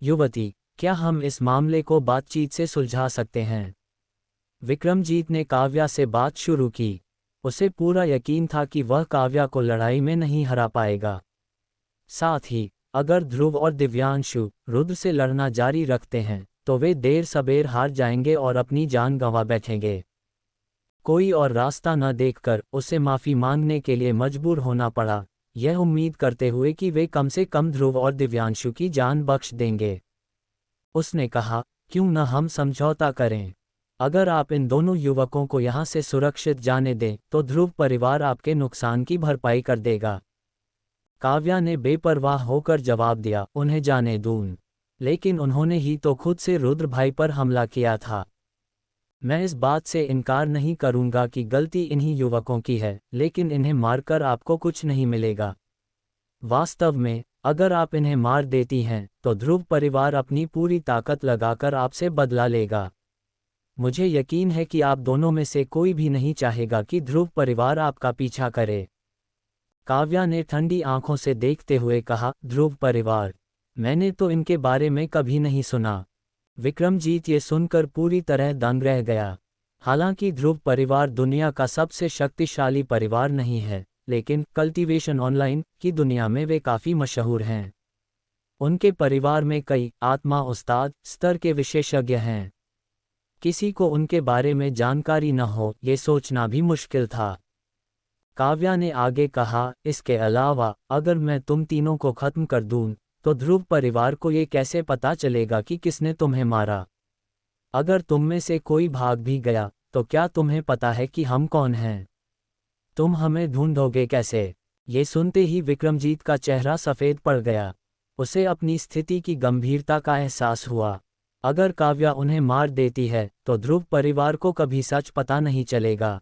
युवती, क्या हम इस मामले को बातचीत से सुलझा सकते हैं? विक्रमजीत ने काव्या से बात शुरू की। उसे पूरा यकीन था कि वह काव्या को लड़ाई में नहीं हरा पाएगा। साथ ही, अगर ध्रुव और दिव्यांशु रुद्र से लड़ना जारी रखते हैं, तो वे देर सबेर हार जाएंगे और अपनी जान गंवा बैठेंगे। कोई और रास्ता न देखकर उसे माफ़ी मांगने के लिए मजबूर होना पड़ा, यह उम्मीद करते हुए कि वे कम से कम ध्रुव और दिव्यांशु की जान बख्श देंगे। उसने कहा, क्यों न हम समझौता करें? अगर आप इन दोनों युवकों को यहाँ से सुरक्षित जाने दें, तो ध्रुव परिवार आपके नुकसान की भरपाई कर देगा। काव्या ने बेपरवाह होकर जवाब दिया, उन्हें जाने दूं। लेकिन उन्होंने ही तो खुद से रुद्र भाई पर हमला किया था। मैं इस बात से इनकार नहीं करूंगा कि गलती इन्हीं युवकों की है, लेकिन इन्हें मारकर आपको कुछ नहीं मिलेगा। वास्तव में, अगर आप इन्हें मार देती हैं, तो ध्रुव परिवार अपनी पूरी ताकत लगाकर आपसे बदला लेगा। मुझे यकीन है कि आप दोनों में से कोई भी नहीं चाहेगा कि ध्रुव परिवार आपका पीछा करे। काव्या ने ठंडी आंखों से देखते हुए कहा, ध्रुव परिवार? मैंने तो इनके बारे में कभी नहीं सुना। विक्रमजीत ये सुनकर पूरी तरह दंग रह गया। हालांकि ध्रुव परिवार दुनिया का सबसे शक्तिशाली परिवार नहीं है, लेकिन कल्टीवेशन ऑनलाइन की दुनिया में वे काफ़ी मशहूर हैं। उनके परिवार में कई आत्मा उस्ताद स्तर के विशेषज्ञ हैं। किसी को उनके बारे में जानकारी न हो, ये सोचना भी मुश्किल था। काव्या ने आगे कहा, इसके अलावा अगर मैं तुम तीनों को खत्म कर दूं, तो ध्रुव परिवार को ये कैसे पता चलेगा कि किसने तुम्हें मारा? अगर तुम में से कोई भाग भी गया, तो क्या तुम्हें पता है कि हम कौन हैं? तुम हमें ढूंढोगे कैसे? ये सुनते ही विक्रमजीत का चेहरा सफ़ेद पड़ गया। उसे अपनी स्थिति की गंभीरता का एहसास हुआ। अगर काव्या उन्हें मार देती है, तो ध्रुव परिवार को कभी सच पता नहीं चलेगा।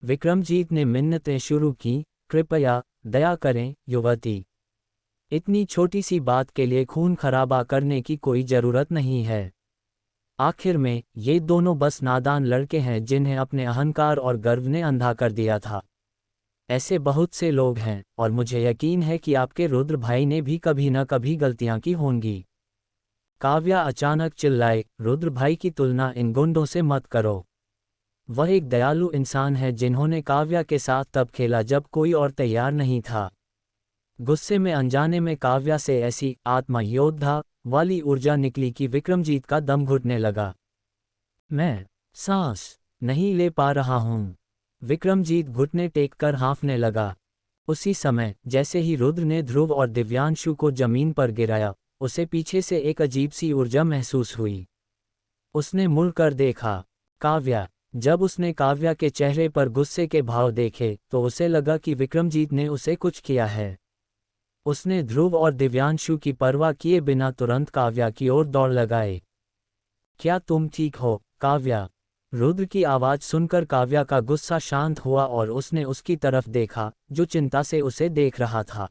विक्रमजीत ने मिन्नतें शुरू की, कृपया दया करें युवती। इतनी छोटी सी बात के लिए खून खराबा करने की कोई ज़रूरत नहीं है। आखिर में, ये दोनों बस नादान लड़के हैं जिन्हें अपने अहंकार और गर्व ने अंधा कर दिया था। ऐसे बहुत से लोग हैं, और मुझे यकीन है कि आपके रुद्र भाई ने भी कभी न कभी गलतियां की होंगी। काव्या अचानक चिल्लाए, रुद्र भाई की तुलना इन गुंडों से मत करो। वह एक दयालु इंसान है जिन्होंने काव्या के साथ तब खेला जब कोई और तैयार नहीं था। गुस्से में अनजाने में काव्या से ऐसी आत्मा योद्धा वाली ऊर्जा निकली कि विक्रमजीत का दम घुटने लगा। मैं सांस नहीं ले पा रहा हूँ। विक्रमजीत घुटने टेककर हाँफने लगा। उसी समय, जैसे ही रुद्र ने ध्रुव और दिव्यांशु को जमीन पर गिराया, उसे पीछे से एक अजीब सी ऊर्जा महसूस हुई। उसने मुड़कर देखा, काव्या। जब उसने काव्या के चेहरे पर गुस्से के भाव देखे, तो उसे लगा कि विक्रमजीत ने उसे कुछ किया है। उसने ध्रुव और दिव्यांशु की परवाह किए बिना तुरंत काव्या की ओर दौड़ लगाए। क्या तुम ठीक हो, काव्या? रुद्र की आवाज़ सुनकर काव्या का गुस्सा शांत हुआ और उसने उसकी तरफ देखा, जो चिंता से उसे देख रहा था।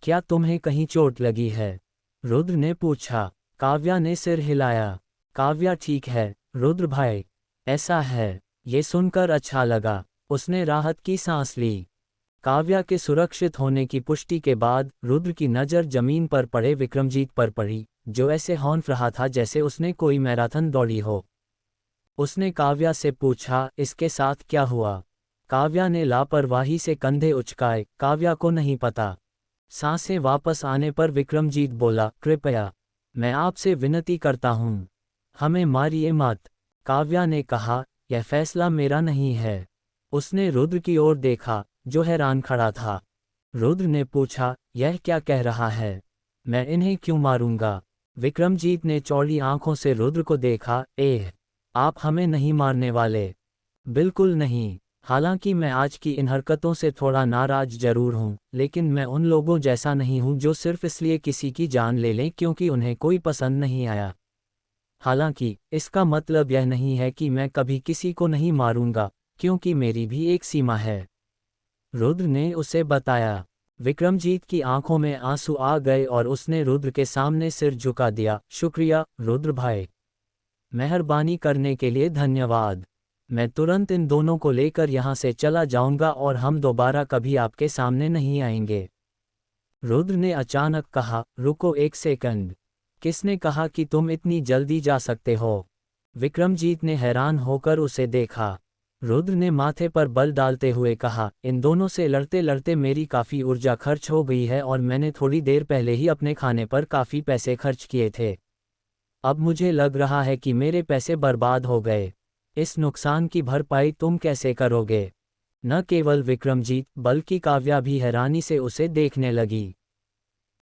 क्या तुम्हें कहीं चोट लगी है? रुद्र ने पूछा। काव्या ने सिर हिलाया। काव्या ठीक है, रुद्र भाई। ऐसा है, ये सुनकर अच्छा लगा। उसने राहत की सांस ली। काव्या के सुरक्षित होने की पुष्टि के बाद रुद्र की नज़र जमीन पर पड़े विक्रमजीत पर पड़ी, जो ऐसे हौंफ रहा था जैसे उसने कोई मैराथन दौड़ी हो। उसने काव्या से पूछा, इसके साथ क्या हुआ? काव्या ने लापरवाही से कंधे उचकाए, काव्या को नहीं पता। सांसें वापस आने पर विक्रमजीत बोला, कृपया, मैं आपसे विनती करता हूँ, हमें मारिए मत। काव्या ने कहा, यह फैसला मेरा नहीं है। उसने रुद्र की ओर देखा, जो हैरान खड़ा था। रुद्र ने पूछा, यह क्या कह रहा है? मैं इन्हें क्यों मारूंगा? विक्रमजीत ने चौड़ी आंखों से रुद्र को देखा। आप हमें नहीं मारने वाले? बिल्कुल नहीं। हालांकि मैं आज की इन हरकतों से थोड़ा नाराज जरूर हूं, लेकिन मैं उन लोगों जैसा नहीं हूं जो सिर्फ इसलिए किसी की जान ले लें क्योंकि उन्हें कोई पसंद नहीं आया। हालांकि इसका मतलब यह नहीं है कि मैं कभी किसी को नहीं मारूंगा, क्योंकि मेरी भी एक सीमा है। रुद्र ने उसे बताया। विक्रमजीत की आंखों में आंसू आ गए और उसने रुद्र के सामने सिर झुका दिया। शुक्रिया, रुद्र भाई। मेहरबानी करने के लिए धन्यवाद। मैं तुरंत इन दोनों को लेकर यहाँ से चला जाऊंगा और हम दोबारा कभी आपके सामने नहीं आएंगे। रुद्र ने अचानक कहा, रुको एक सेकंड। किसने कहा कि तुम इतनी जल्दी जा सकते हो? विक्रमजीत ने हैरान होकर उसे देखा। रुद्र ने माथे पर बल डालते हुए कहा, इन दोनों से लड़ते लड़ते मेरी काफ़ी ऊर्जा खर्च हो गई है और मैंने थोड़ी देर पहले ही अपने खाने पर काफ़ी पैसे खर्च किए थे। अब मुझे लग रहा है कि मेरे पैसे बर्बाद हो गए। इस नुकसान की भरपाई तुम कैसे करोगे? न केवल विक्रमजीत बल्कि काव्या भी हैरानी से उसे देखने लगी।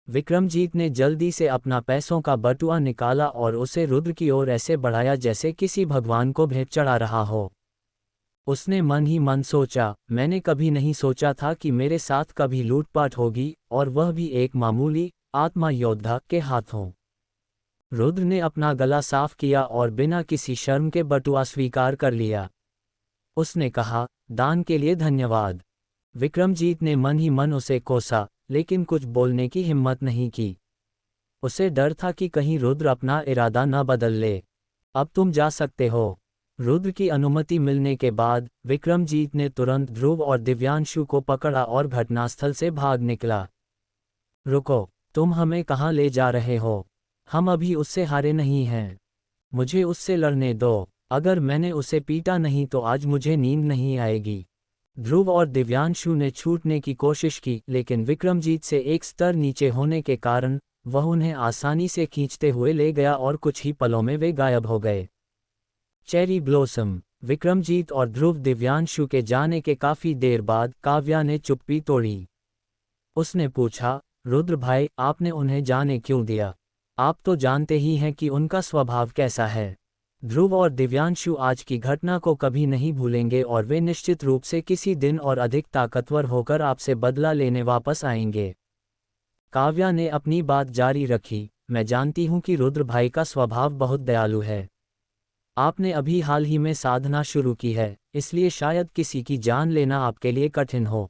विक्रमजीत ने जल्दी से अपना पैसों का बटुआ निकाला और उसे रुद्र की ओर ऐसे बढ़ाया जैसे किसी भगवान को भेंट चढ़ा रहा हो। उसने मन ही मन सोचा, मैंने कभी नहीं सोचा था कि मेरे साथ कभी लूटपाट होगी, और वह भी एक मामूली आत्मा योद्धा के हाथों। रुद्र ने अपना गला साफ किया और बिना किसी शर्म के बटुआ स्वीकार कर लिया। उसने कहा, दान के लिए धन्यवाद। विक्रमजीत ने मन ही मन उसे कोसा, लेकिन कुछ बोलने की हिम्मत नहीं की। उसे डर था कि कहीं रुद्र अपना इरादा न बदल ले। अब तुम जा सकते हो। रुद्र की अनुमति मिलने के बाद विक्रमजीत ने तुरंत ध्रुव और दिव्यांशु को पकड़ा और घटनास्थल से भाग निकला। रुको, तुम हमें कहाँ ले जा रहे हो? हम अभी उससे हारे नहीं हैं। मुझे उससे लड़ने दो। अगर मैंने उसे पीटा नहीं तो आज मुझे नींद नहीं आएगी। ध्रुव और दिव्यांशु ने छूटने की कोशिश की, लेकिन विक्रमजीत से एक स्तर नीचे होने के कारण वह उन्हें आसानी से खींचते हुए ले गया और कुछ ही पलों में वे गायब हो गए। Cherry blossom. विक्रमजीत और ध्रुव दिव्यांशु के जाने के काफी देर बाद काव्या ने चुप्पी तोड़ी। उसने पूछा, रुद्र भाई, आपने उन्हें जाने क्यों दिया? आप तो जानते ही हैं कि उनका स्वभाव कैसा है। ध्रुव और दिव्यांशु आज की घटना को कभी नहीं भूलेंगे और वे निश्चित रूप से किसी दिन और अधिक ताकतवर होकर आपसे बदला लेने वापस आएंगे। काव्या ने अपनी बात जारी रखी, मैं जानती हूं कि रुद्र भाई का स्वभाव बहुत दयालु है। आपने अभी हाल ही में साधना शुरू की है, इसलिए शायद किसी की जान लेना आपके लिए कठिन हो।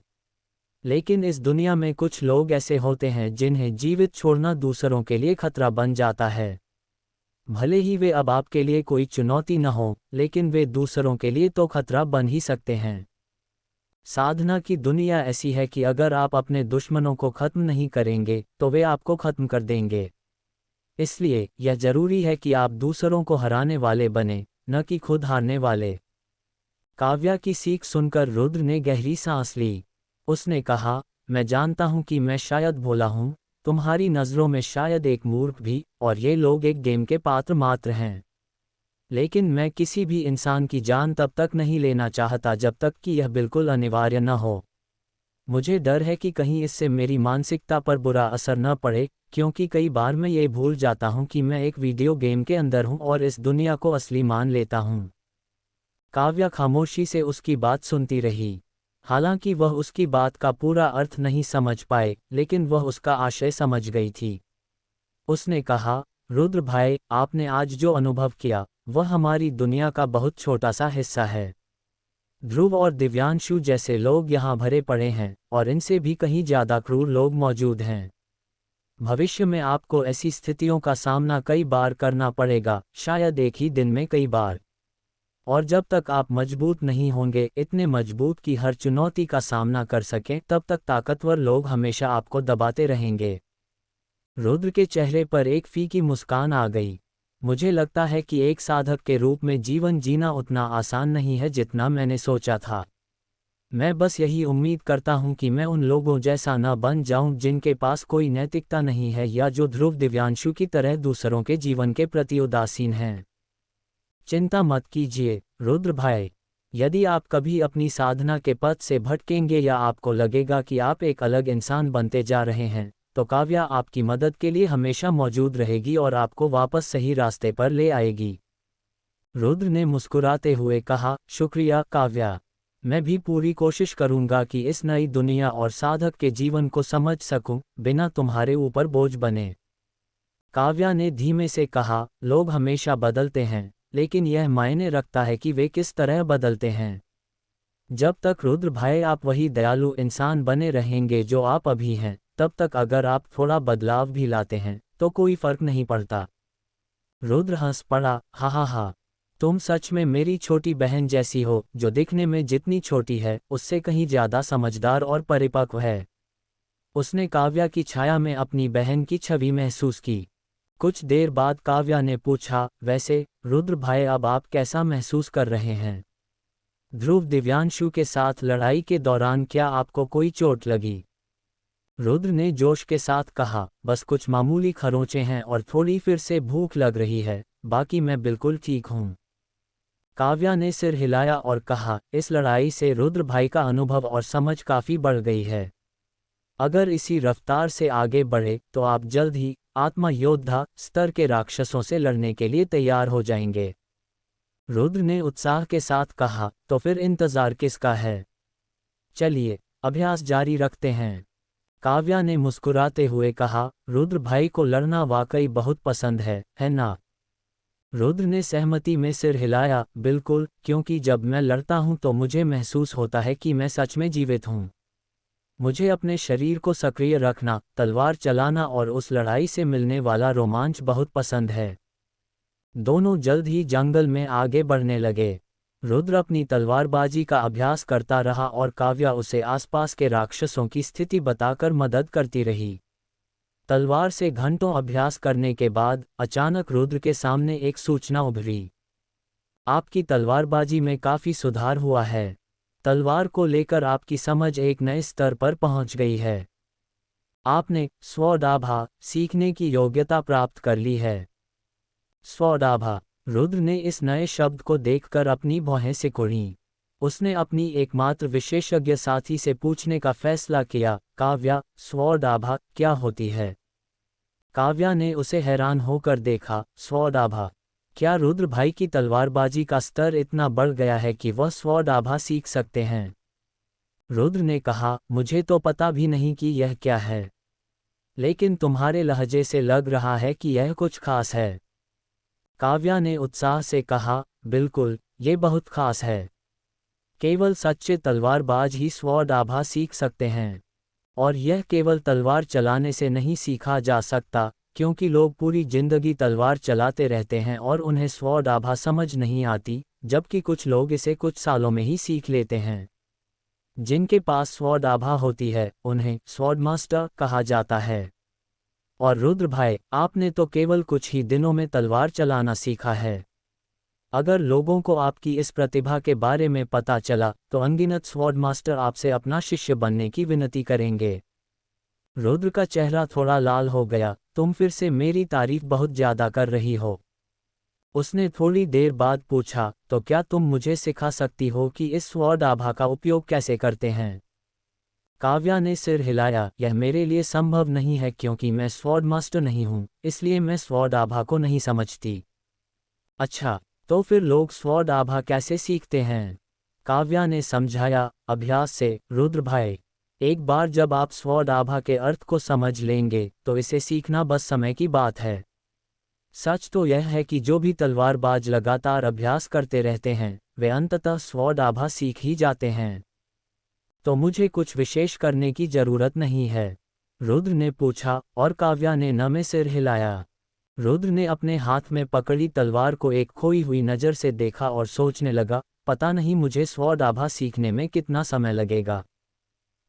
लेकिन इस दुनिया में कुछ लोग ऐसे होते हैं जिन्हें जीवित छोड़ना दूसरों के लिए खतरा बन जाता है। भले ही वे अब आपके लिए कोई चुनौती न हो, लेकिन वे दूसरों के लिए तो खतरा बन ही सकते हैं। साधना की दुनिया ऐसी है कि अगर आप अपने दुश्मनों को खत्म नहीं करेंगे तो वे आपको खत्म कर देंगे। इसलिए यह जरूरी है कि आप दूसरों को हराने वाले बने, न कि खुद हारने वाले। काव्या की सीख सुनकर रुद्र ने गहरी सांस ली। उसने कहा, मैं जानता हूं कि मैं शायद भोला हूं, तुम्हारी नज़रों में शायद एक मूर्ख भी, और ये लोग एक गेम के पात्र मात्र हैं। लेकिन मैं किसी भी इंसान की जान तब तक नहीं लेना चाहता जब तक कि यह बिल्कुल अनिवार्य न हो। मुझे डर है कि कहीं इससे मेरी मानसिकता पर बुरा असर न पड़े, क्योंकि कई बार मैं ये भूल जाता हूं कि मैं एक वीडियो गेम के अंदर हूं और इस दुनिया को असली मान लेता हूं। काव्या खामोशी से उसकी बात सुनती रही। हालांकि वह उसकी बात का पूरा अर्थ नहीं समझ पाए, लेकिन वह उसका आशय समझ गई थी। उसने कहा, रुद्र भाई, आपने आज जो अनुभव किया वह हमारी दुनिया का बहुत छोटा सा हिस्सा है। ध्रुव और दिव्यांशु जैसे लोग यहाँ भरे पड़े हैं, और इनसे भी कहीं ज़्यादा क्रूर लोग मौजूद हैं। भविष्य में आपको ऐसी स्थितियों का सामना कई बार करना पड़ेगा, शायद एक ही दिन में कई बार। और जब तक आप मजबूत नहीं होंगे, इतने मजबूत कि हर चुनौती का सामना कर सकें, तब तक ताकतवर लोग हमेशा आपको दबाते रहेंगे। रुद्र के चेहरे पर एक फीकी मुस्कान आ गई। मुझे लगता है कि एक साधक के रूप में जीवन जीना उतना आसान नहीं है जितना मैंने सोचा था। मैं बस यही उम्मीद करता हूं कि मैं उन लोगों जैसा न बन जाऊं जिनके पास कोई नैतिकता नहीं है, या जो ध्रुव दिव्यांशु की तरह दूसरों के जीवन के प्रति उदासीन हैं। चिंता मत कीजिए रुद्र भाई। यदि आप कभी अपनी साधना के पथ से भटकेंगे या आपको लगेगा कि आप एक अलग इंसान बनते जा रहे हैं, तो काव्या आपकी मदद के लिए हमेशा मौजूद रहेगी और आपको वापस सही रास्ते पर ले आएगी। रुद्र ने मुस्कुराते हुए कहा, शुक्रिया काव्या। मैं भी पूरी कोशिश करूंगा कि इस नई दुनिया और साधक के जीवन को समझ सकूं, बिना तुम्हारे ऊपर बोझ बने। काव्या ने धीमे से कहा, लोग हमेशा बदलते हैं, लेकिन यह मायने रखता है कि वे किस तरह बदलते हैं। जब तक रुद्र भाई आप वही दयालु इंसान बने रहेंगे जो आप अभी हैं, तब तक अगर आप थोड़ा बदलाव भी लाते हैं तो कोई फर्क नहीं पड़ता। रुद्र हंस पड़ा, हा हा हा, तुम सच में मेरी छोटी बहन जैसी हो, जो दिखने में जितनी छोटी है उससे कहीं ज़्यादा समझदार और परिपक्व है। उसने काव्या की छाया में अपनी बहन की छवि महसूस की। कुछ देर बाद काव्या ने पूछा, वैसे रुद्र भाई अब आप कैसा महसूस कर रहे हैं? ध्रुव दिव्यांशु के साथ लड़ाई के दौरान क्या आपको कोई चोट लगी? रुद्र ने जोश के साथ कहा, बस कुछ मामूली खरोंचे हैं और थोड़ी फिर से भूख लग रही है, बाकी मैं बिल्कुल ठीक हूँ। काव्या ने सिर हिलाया और कहा, इस लड़ाई से रुद्र भाई का अनुभव और समझ काफ़ी बढ़ गई है। अगर इसी रफ्तार से आगे बढ़े तो आप जल्द ही आत्मा योद्धा स्तर के राक्षसों से लड़ने के लिए तैयार हो जाएंगे। रुद्र ने उत्साह के साथ कहा, तो फिर इंतज़ार किसका है? चलिए अभ्यास जारी रखते हैं। काव्या ने मुस्कुराते हुए कहा, रुद्र भाई को लड़ना वाकई बहुत पसंद है ना? रुद्र ने सहमति में सिर हिलाया, बिल्कुल, क्योंकि जब मैं लड़ता हूँ तो मुझे महसूस होता है कि मैं सच में जीवित हूँ। मुझे अपने शरीर को सक्रिय रखना, तलवार चलाना और उस लड़ाई से मिलने वाला रोमांच बहुत पसंद है। दोनों जल्द ही जंगल में आगे बढ़ने लगे। रुद्र अपनी तलवारबाजी का अभ्यास करता रहा और काव्या उसे आसपास के राक्षसों की स्थिति बताकर मदद करती रही। तलवार से घंटों अभ्यास करने के बाद अचानक रुद्र के सामने एक सूचना उभरी। आपकी तलवारबाजी में काफ़ी सुधार हुआ है। तलवार को लेकर आपकी समझ एक नए स्तर पर पहुंच गई है। आपने स्वडाभा सीखने की योग्यता प्राप्त कर ली है। स्वडाभा। रुद्र ने इस नए शब्द को देखकर अपनी भौहें सिकुड़ीं। उसने अपनी एकमात्र विशेषज्ञ साथी से पूछने का फैसला किया, काव्या, स्वडाभा क्या होती है? काव्या ने उसे हैरान होकर देखा, स्वडाभा? क्या रुद्र भाई की तलवारबाजी का स्तर इतना बढ़ गया है कि वह स्वडाभा सीख सकते हैं? रुद्र ने कहा, मुझे तो पता भी नहीं कि यह क्या है, लेकिन तुम्हारे लहजे से लग रहा है कि यह कुछ खास है। काव्या ने उत्साह से कहा, बिल्कुल, ये बहुत खास है। केवल सच्चे तलवारबाज ही स्वडाभा सीख सकते हैं। और यह केवल तलवार चलाने से नहीं सीखा जा सकता, क्योंकि लोग पूरी जिंदगी तलवार चलाते रहते हैं और उन्हें स्वडाभा समझ नहीं आती, जबकि कुछ लोग इसे कुछ सालों में ही सीख लेते हैं। जिनके पास स्वडाभा होती है, उन्हें स्वॉर्डमास्टर कहा जाता है। और रुद्र भाई, आपने तो केवल कुछ ही दिनों में तलवार चलाना सीखा है। अगर लोगों को आपकी इस प्रतिभा के बारे में पता चला तो अनगिनत स्वॉर्डमास्टर आपसे अपना शिष्य बनने की विनती करेंगे। रुद्र का चेहरा थोड़ा लाल हो गया, तुम फिर से मेरी तारीफ बहुत ज्यादा कर रही हो। उसने थोड़ी देर बाद पूछा, तो क्या तुम मुझे सिखा सकती हो कि इस स्वॉर्डाभा का उपयोग कैसे करते हैं? काव्या ने सिर हिलाया, यह मेरे लिए संभव नहीं है क्योंकि मैं स्वॉर्डमास्टर नहीं हूँ, इसलिए मैं स्वॉर्डाभा को नहीं समझती। अच्छा, तो फिर लोग स्वॉर्डाभा कैसे सीखते हैं? काव्या ने समझाया, अभ्यास से, रुद्र भाई। एक बार जब आप स्वॉर्डाभा के अर्थ को समझ लेंगे तो इसे सीखना बस समय की बात है। सच तो यह है कि जो भी तलवारबाज लगातार अभ्यास करते रहते हैं, वे अंततः स्वॉर्डाभा सीख ही जाते हैं। तो मुझे कुछ विशेष करने की जरूरत नहीं है? रुद्र ने पूछा और काव्या ने नमे सिर हिलाया। रुद्र ने अपने हाथ में पकड़ी तलवार को एक खोई हुई नज़र से देखा और सोचने लगा, पता नहीं मुझे स्वॉर्डाभा सीखने में कितना समय लगेगा।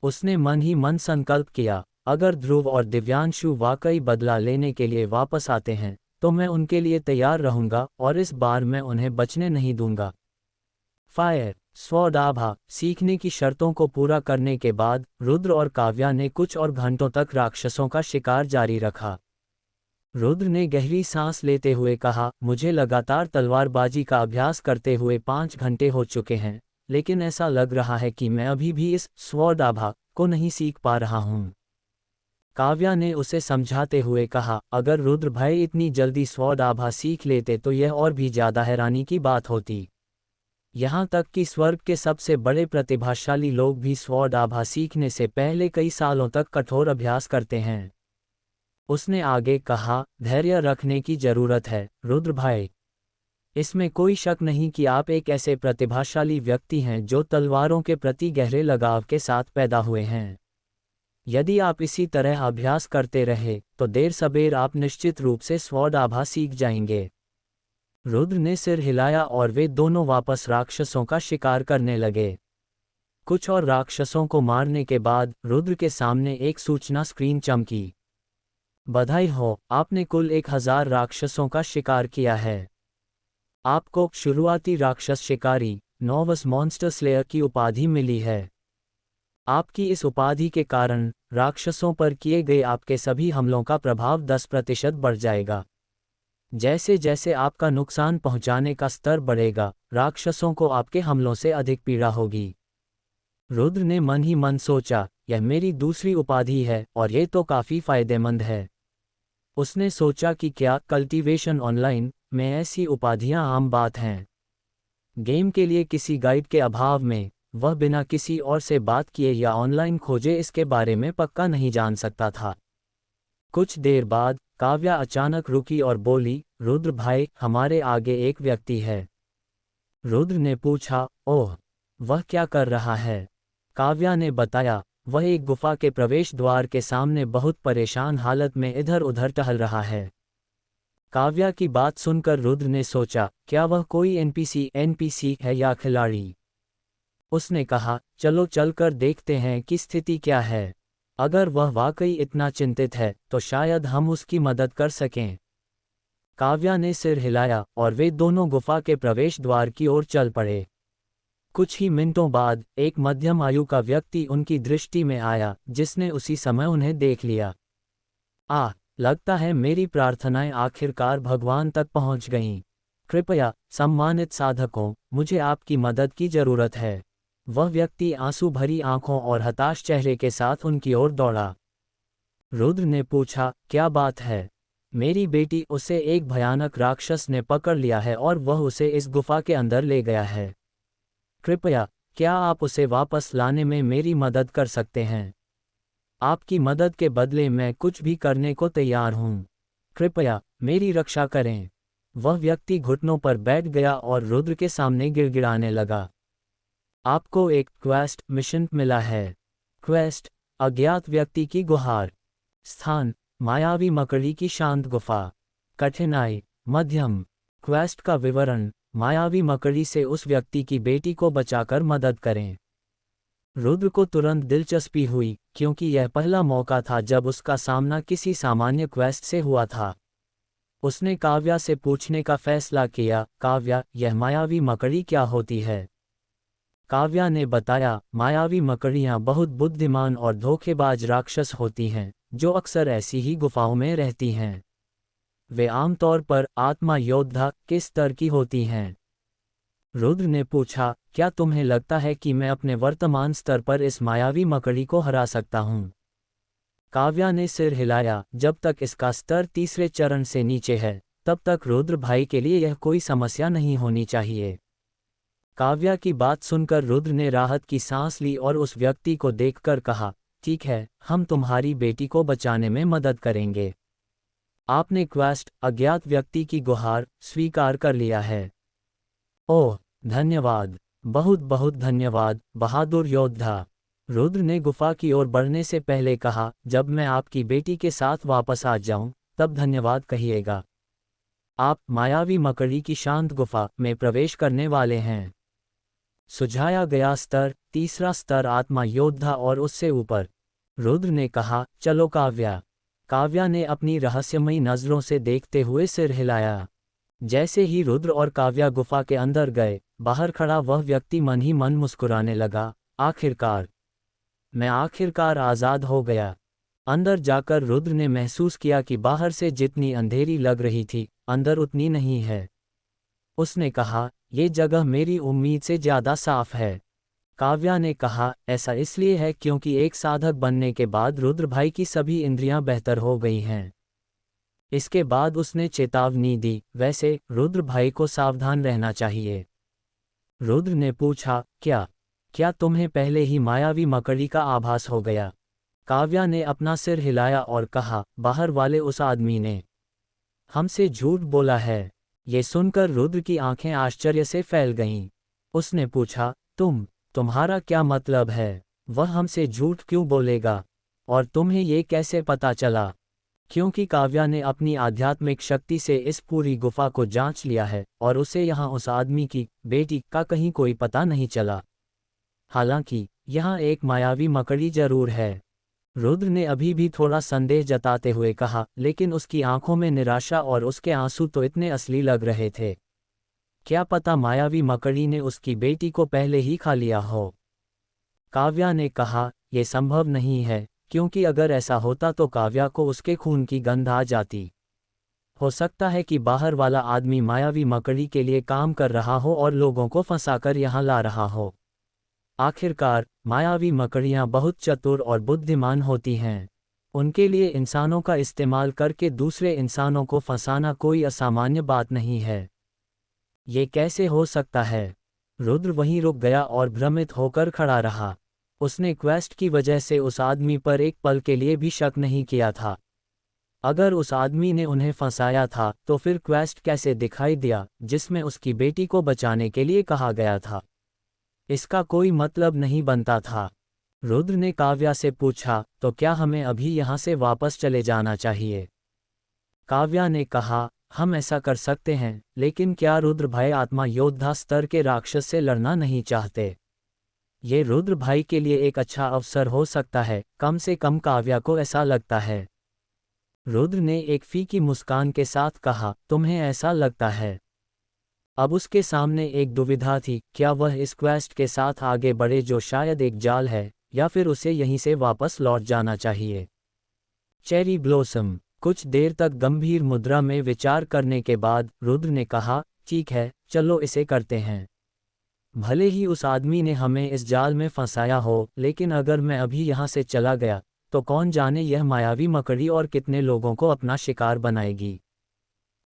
उसने मन ही मन संकल्प किया, अगर ध्रुव और दिव्यांशु वाकई बदला लेने के लिए वापस आते हैं तो मैं उनके लिए तैयार रहूंगा और इस बार मैं उन्हें बचने नहीं दूंगा। फायर। स्वॉर्डाभा सीखने की शर्तों को पूरा करने के बाद रुद्र और काव्या ने कुछ और घंटों तक राक्षसों का शिकार जारी रखा। रुद्र ने गहरी सांस लेते हुए कहा, मुझे लगातार तलवारबाजी का अभ्यास करते हुए 5 घंटे हो चुके हैं, लेकिन ऐसा लग रहा है कि मैं अभी भी इस स्वॉर्डाभा को नहीं सीख पा रहा हूँ। काव्या ने उसे समझाते हुए कहा, अगर रुद्र भाई इतनी जल्दी स्वॉर्डाभा सीख लेते तो यह और भी ज़्यादा हैरानी की बात होती। यहाँ तक कि स्वर्ग के सबसे बड़े प्रतिभाशाली लोग भी स्वॉर्डाभा सीखने से पहले कई सालों तक कठोर अभ्यास करते हैं। उसने आगे कहा, धैर्य रखने की जरूरत है, रुद्र भाई। इसमें कोई शक नहीं कि आप एक ऐसे प्रतिभाशाली व्यक्ति हैं जो तलवारों के प्रति गहरे लगाव के साथ पैदा हुए हैं। यदि आप इसी तरह अभ्यास करते रहे तो देर सबेर आप निश्चित रूप से स्वॉर्डाभा सीख जाएंगे। रुद्र ने सिर हिलाया और वे दोनों वापस राक्षसों का शिकार करने लगे। कुछ और राक्षसों को मारने के बाद रुद्र के सामने एक सूचना स्क्रीन चमकी। बधाई हो, आपने कुल 1000 राक्षसों का शिकार किया है। आपको शुरुआती राक्षस शिकारी, नोवस मॉन्स्टर स्लेयर की उपाधि मिली है। आपकी इस उपाधि के कारण राक्षसों पर किए गए आपके सभी हमलों का प्रभाव 10% बढ़ जाएगा। जैसे जैसे आपका नुकसान पहुंचाने का स्तर बढ़ेगा, राक्षसों को आपके हमलों से अधिक पीड़ा होगी। रुद्र ने मन ही मन सोचा, यह मेरी दूसरी उपाधि है और ये तो काफ़ी फायदेमंद है। उसने सोचा कि क्या कल्टीवेशन ऑनलाइन में ऐसी उपाधियां आम बात हैं। गेम के लिए किसी गाइड के अभाव में वह बिना किसी और से बात किए या ऑनलाइन खोजे इसके बारे में पक्का नहीं जान सकता था। कुछ देर बाद काव्या अचानक रुकी और बोली, रुद्र भाई, हमारे आगे एक व्यक्ति है। रुद्र ने पूछा, ओह, वह क्या कर रहा है? काव्या ने बताया, वह एक गुफा के प्रवेश द्वार के सामने बहुत परेशान हालत में इधर उधर टहल रहा है। काव्या की बात सुनकर रुद्र ने सोचा, क्या वह कोई एनपीसी है या खिलाड़ी? उसने कहा, चलो चलकर देखते हैं कि स्थिति क्या है। अगर वह वाकई इतना चिंतित है तो शायद हम उसकी मदद कर सकें। काव्या ने सिर हिलाया और वे दोनों गुफा के प्रवेश द्वार की ओर चल पड़े। कुछ ही मिनटों बाद एक मध्यम आयु का व्यक्ति उनकी दृष्टि में आया, जिसने उसी समय उन्हें देख लिया। लगता है मेरी प्रार्थनाएं आखिरकार भगवान तक पहुंच गईं। कृपया सम्मानित साधकों, मुझे आपकी मदद की जरूरत है। वह व्यक्ति आंसू भरी आंखों और हताश चेहरे के साथ उनकी ओर दौड़ा। रुद्र ने पूछा, क्या बात है? मेरी बेटी, उसे एक भयानक राक्षस ने पकड़ लिया है और वह उसे इस गुफा के अंदर ले गया है। कृपया, क्या आप उसे वापस लाने में मेरी मदद कर सकते हैं? आपकी मदद के बदले मैं कुछ भी करने को तैयार हूँ। कृपया मेरी रक्षा करें। वह व्यक्ति घुटनों पर बैठ गया और रुद्र के सामने गिड़गिड़ाने लगा। आपको एक क्वेस्ट मिशन मिला है। क्वेस्ट, अज्ञात व्यक्ति की गुहार। स्थान, मायावी मकड़ी की शांत गुफा। कठिनाई, मध्यम। क्वेस्ट का विवरण, मायावी मकड़ी से उस व्यक्ति की बेटी को बचाकर मदद करें। रुद्र को तुरंत दिलचस्पी हुई, क्योंकि यह पहला मौका था जब उसका सामना किसी सामान्य क्वेस्ट से हुआ था। उसने काव्या से पूछने का फैसला किया, काव्या, यह मायावी मकड़ी क्या होती है? काव्या ने बताया, मायावी मकड़ियाँ बहुत बुद्धिमान और धोखेबाज राक्षस होती हैं, जो अक्सर ऐसी ही गुफाओं में रहती हैं। वे आमतौर पर आत्मा योद्धा के स्तर की होती हैं। रुद्र ने पूछा, क्या तुम्हें लगता है कि मैं अपने वर्तमान स्तर पर इस मायावी मकड़ी को हरा सकता हूँ? काव्या ने सिर हिलाया, जब तक इसका स्तर तीसरे चरण से नीचे है, तब तक रुद्र भाई के लिए यह कोई समस्या नहीं होनी चाहिए। काव्या की बात सुनकर रुद्र ने राहत की सांस ली और उस व्यक्ति को देखकर कहा, ठीक है, हम तुम्हारी बेटी को बचाने में मदद करेंगे। आपने क्वेस्ट, अज्ञात व्यक्ति की गुहार, स्वीकार कर लिया है। ओह, धन्यवाद, बहुत बहुत धन्यवाद, बहादुर योद्धा। रुद्र ने गुफा की ओर बढ़ने से पहले कहा, जब मैं आपकी बेटी के साथ वापस आ जाऊं, तब धन्यवाद कहिएगा। आप मायावी मकड़ी की शांत गुफा में प्रवेश करने वाले हैं। सुझाया गया स्तर, तीसरा स्तर आत्मा योद्धा और उससे ऊपर। रुद्र ने कहा, चलो काव्या। काव्या ने अपनी रहस्यमयी नजरों से देखते हुए सिर हिलाया। जैसे ही रुद्र और काव्या गुफा के अंदर गए, बाहर खड़ा वह व्यक्ति मन ही मन मुस्कुराने लगा, मैं आखिरकार आज़ाद हो गया। अंदर जाकर रुद्र ने महसूस किया कि बाहर से जितनी अंधेरी लग रही थी, अंदर उतनी नहीं है। उसने कहा, ये जगह मेरी उम्मीद से ज़्यादा साफ है। काव्या ने कहा, ऐसा इसलिए है क्योंकि एक साधक बनने के बाद रुद्र भाई की सभी इंद्रियां बेहतर हो गई हैं। इसके बाद उसने चेतावनी दी, वैसे रुद्र भाई को सावधान रहना चाहिए। रुद्र ने पूछा, क्या तुम्हें पहले ही मायावी मकड़ी का आभास हो गया? काव्या ने अपना सिर हिलाया और कहा, बाहर वाले उस आदमी ने हमसे झूठ बोला है। ये सुनकर रुद्र की आंखें आश्चर्य से फैल गईं। उसने पूछा, तुम्हारा क्या मतलब है? वह हमसे झूठ क्यों बोलेगा? और तुम्हें ये कैसे पता चला? क्योंकि काव्या ने अपनी आध्यात्मिक शक्ति से इस पूरी गुफा को जांच लिया है और उसे यहाँ उस आदमी की बेटी का कहीं कोई पता नहीं चला। हालांकि यहाँ एक मायावी मकड़ी जरूर है। रुद्र ने अभी भी थोड़ा संदेह जताते हुए कहा, लेकिन उसकी आंखों में निराशा और उसके आंसू तो इतने असली लग रहे थे। क्या पता मायावी मकड़ी ने उसकी बेटी को पहले ही खा लिया हो। काव्या ने कहा, यह संभव नहीं है, क्योंकि अगर ऐसा होता तो काव्या को उसके खून की गंध आ जाती। हो सकता है कि बाहर वाला आदमी मायावी मकड़ी के लिए काम कर रहा हो और लोगों को फंसाकर यहाँ ला रहा हो। आखिरकार, मायावी मकड़ियाँ बहुत चतुर और बुद्धिमान होती हैं। उनके लिए इंसानों का इस्तेमाल करके दूसरे इंसानों को फंसाना कोई असामान्य बात नहीं है। ये कैसे हो सकता है? रुद्र वहीं रुक गया और भ्रमित होकर खड़ा रहा। उसने क्वेस्ट की वजह से उस आदमी पर एक पल के लिए भी शक नहीं किया था। अगर उस आदमी ने उन्हें फंसाया था तो फिर क्वेस्ट कैसे दिखाई दिया जिसमें उसकी बेटी को बचाने के लिए कहा गया था? इसका कोई मतलब नहीं बनता था। रुद्र ने काव्या से पूछा, तो क्या हमें अभी यहाँ से वापस चले जाना चाहिए? काव्या ने कहा, हम ऐसा कर सकते हैं, लेकिन क्या रुद्र भाई आत्मा योद्धा स्तर के राक्षस से लड़ना नहीं चाहते? ये रुद्र भाई के लिए एक अच्छा अवसर हो सकता है, कम से कम काव्या को ऐसा लगता है। रुद्र ने एक फीकी मुस्कान के साथ कहा, तुम्हें ऐसा लगता है? अब उसके सामने एक दुविधा थी, क्या वह इस क्वेस्ट के साथ आगे बढ़े जो शायद एक जाल है, या फिर उसे यहीं से वापस लौट जाना चाहिए। Cherry blossom. कुछ देर तक गंभीर मुद्रा में विचार करने के बाद रुद्र ने कहा, ठीक है, चलो इसे करते हैं। भले ही उस आदमी ने हमें इस जाल में फंसाया हो, लेकिन अगर मैं अभी यहाँ से चला गया तो कौन जाने यह मायावी मकड़ी और कितने लोगों को अपना शिकार बनाएगी।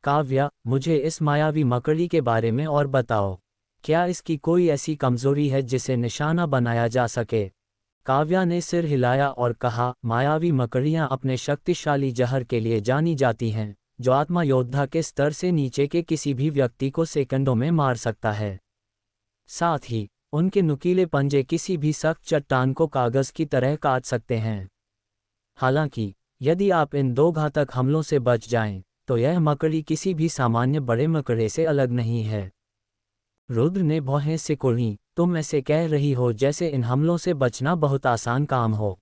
काव्या, मुझे इस मायावी मकड़ी के बारे में और बताओ। क्या इसकी कोई ऐसी कमजोरी है जिसे निशाना बनाया जा सके? काव्या ने सिर हिलाया और कहा, मायावी मकड़ियाँ अपने शक्तिशाली जहर के लिए जानी जाती हैं, जो आत्मा योद्धा के स्तर से नीचे के किसी भी व्यक्ति को सेकंडों में मार सकता है। साथ ही, उनके नुकीले पंजे किसी भी सख्त चट्टान को कागज की तरह काट सकते हैं। हालांकि, यदि आप इन दो घातक हमलों से बच जाएं, तो यह मकड़ी किसी भी सामान्य बड़े मकड़े से अलग नहीं है। रुद्र ने भौहें सिकुड़ी, तुम ऐसे कह रही हो जैसे इन हमलों से बचना बहुत आसान काम हो।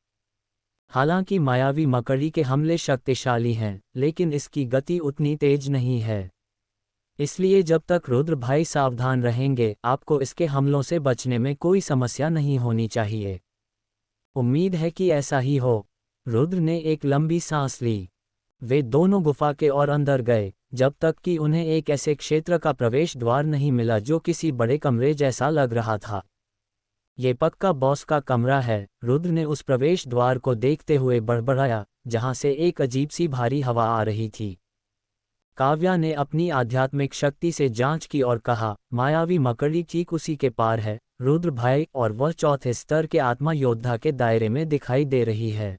हालांकि मायावी मकड़ी के हमले शक्तिशाली हैं, लेकिन इसकी गति उतनी तेज नहीं है। इसलिए जब तक रुद्र भाई सावधान रहेंगे, आपको इसके हमलों से बचने में कोई समस्या नहीं होनी चाहिए। उम्मीद है कि ऐसा ही हो। रुद्र ने एक लंबी सांस ली। वे दोनों गुफा के और अंदर गए, जब तक कि उन्हें एक ऐसे क्षेत्र का प्रवेश द्वार नहीं मिला जो किसी बड़े कमरे जैसा लग रहा था। ये पक्का बॉस का कमरा है, रुद्र ने उस प्रवेश द्वार को देखते हुए बड़बड़ाया, जहां से एक अजीब सी भारी हवा आ रही थी। काव्या ने अपनी आध्यात्मिक शक्ति से जांच की और कहा, मायावी मकड़ी ठीक उसी के पार है रुद्र भाई, और वह चौथे स्तर के आत्मा योद्धा के दायरे में दिखाई दे रही है।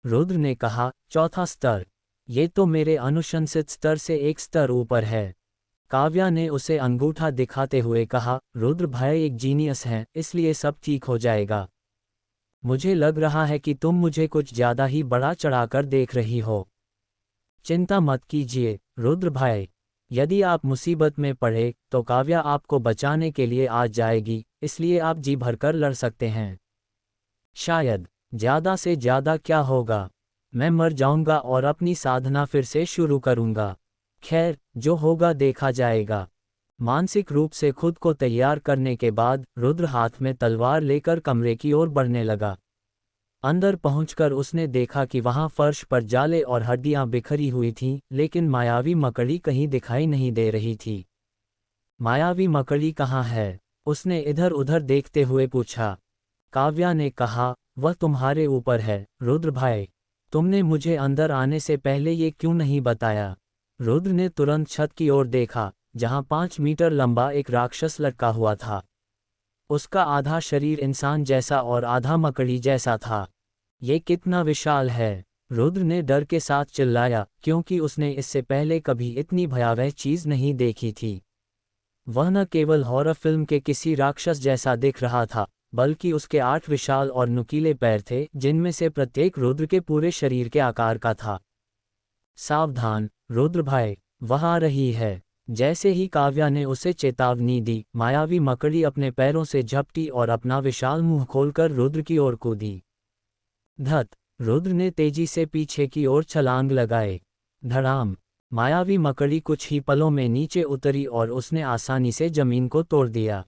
रुद्र ने कहा, चौथा स्तर? ये तो मेरे अनुशंसित स्तर से एक स्तर ऊपर है। काव्या ने उसे अंगूठा दिखाते हुए कहा, रुद्र भाई एक जीनियस हैं, इसलिए सब ठीक हो जाएगा। मुझे लग रहा है कि तुम मुझे कुछ ज्यादा ही बड़ा चढ़ाकर देख रही हो। चिंता मत कीजिए रुद्र भाई, यदि आप मुसीबत में पड़े तो काव्या आपको बचाने के लिए आ जाएगी, इसलिए आप जी भरकर लड़ सकते हैं। शायद, ज्यादा से ज्यादा क्या होगा, मैं मर जाऊंगा और अपनी साधना फिर से शुरू करूंगा। खैर, जो होगा देखा जाएगा। मानसिक रूप से खुद को तैयार करने के बाद रुद्र हाथ में तलवार लेकर कमरे की ओर बढ़ने लगा। अंदर पहुंचकर उसने देखा कि वहां फर्श पर जाले और हड्डियां बिखरी हुई थीं, लेकिन मायावी मकड़ी कहीं दिखाई नहीं दे रही थी। मायावी मकड़ी कहाँ है? उसने इधर उधर देखते हुए पूछा। काव्या ने कहा, वह तुम्हारे ऊपर है रुद्र भाई, तुमने मुझे अंदर आने से पहले ये क्यों नहीं बताया? रुद्र ने तुरंत छत की ओर देखा, जहां 5 मीटर लंबा एक राक्षस लटका हुआ था। उसका आधा शरीर इंसान जैसा और आधा मकड़ी जैसा था। ये कितना विशाल है! रुद्र ने डर के साथ चिल्लाया, क्योंकि उसने इससे पहले कभी इतनी भयावह चीज नहीं देखी थी। वह न केवल हॉरर फिल्म के किसी राक्षस जैसा दिख रहा था, बल्कि उसके 8 विशाल और नुकीले पैर थे, जिनमें से प्रत्येक रुद्र के पूरे शरीर के आकार का था। सावधान रुद्र भाई, वह आ रही है। जैसे ही काव्या ने उसे चेतावनी दी, मायावी मकड़ी अपने पैरों से झपटी और अपना विशाल मुंह खोलकर रुद्र की ओर कूदी। धत! रुद्र ने तेजी से पीछे की ओर छलांग लगाए। धड़ाम! मायावी मकड़ी कुछ ही पलों में नीचे उतरी और उसने आसानी से जमीन को तोड़ दिया।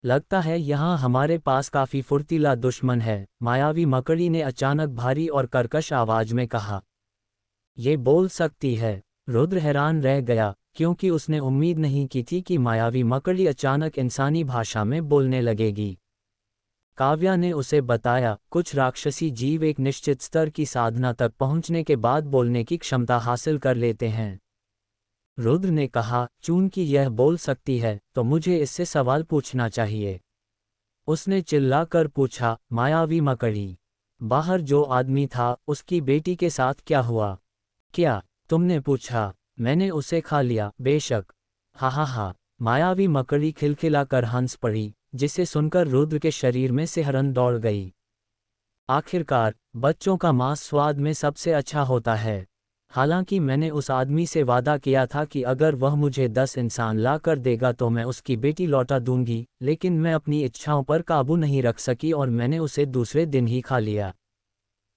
लगता है यहाँ हमारे पास काफी फुर्तीला दुश्मन है, मायावी मकड़ी ने अचानक भारी और कर्कश आवाज में कहा। ये बोल सकती है? रुद्र हैरान रह गया, क्योंकि उसने उम्मीद नहीं की थी कि मायावी मकड़ी अचानक इंसानी भाषा में बोलने लगेगी। काव्या ने उसे बताया, कुछ राक्षसी जीव एक निश्चित स्तर की साधना तक पहुंचने के बाद बोलने की क्षमता हासिल कर लेते हैं। रुद्र ने कहा, चूंकि यह बोल सकती है, तो मुझे इससे सवाल पूछना चाहिए। उसने चिल्लाकर पूछा, मायावी मकड़ी, बाहर जो आदमी था, उसकी बेटी के साथ क्या हुआ? क्या तुमने पूछा? मैंने उसे खा लिया, बेशक। हा हा हा! मायावी मकड़ी खिलखिलाकर हंस पड़ी, जिसे सुनकर रुद्र के शरीर में सिहरन दौड़ गई। आखिरकार, बच्चों का मांस स्वाद में सबसे अच्छा होता है। हालांकि मैंने उस आदमी से वादा किया था कि अगर वह मुझे 10 इंसान ला कर देगा तो मैं उसकी बेटी लौटा दूंगी, लेकिन मैं अपनी इच्छाओं पर काबू नहीं रख सकी और मैंने उसे दूसरे दिन ही खा लिया।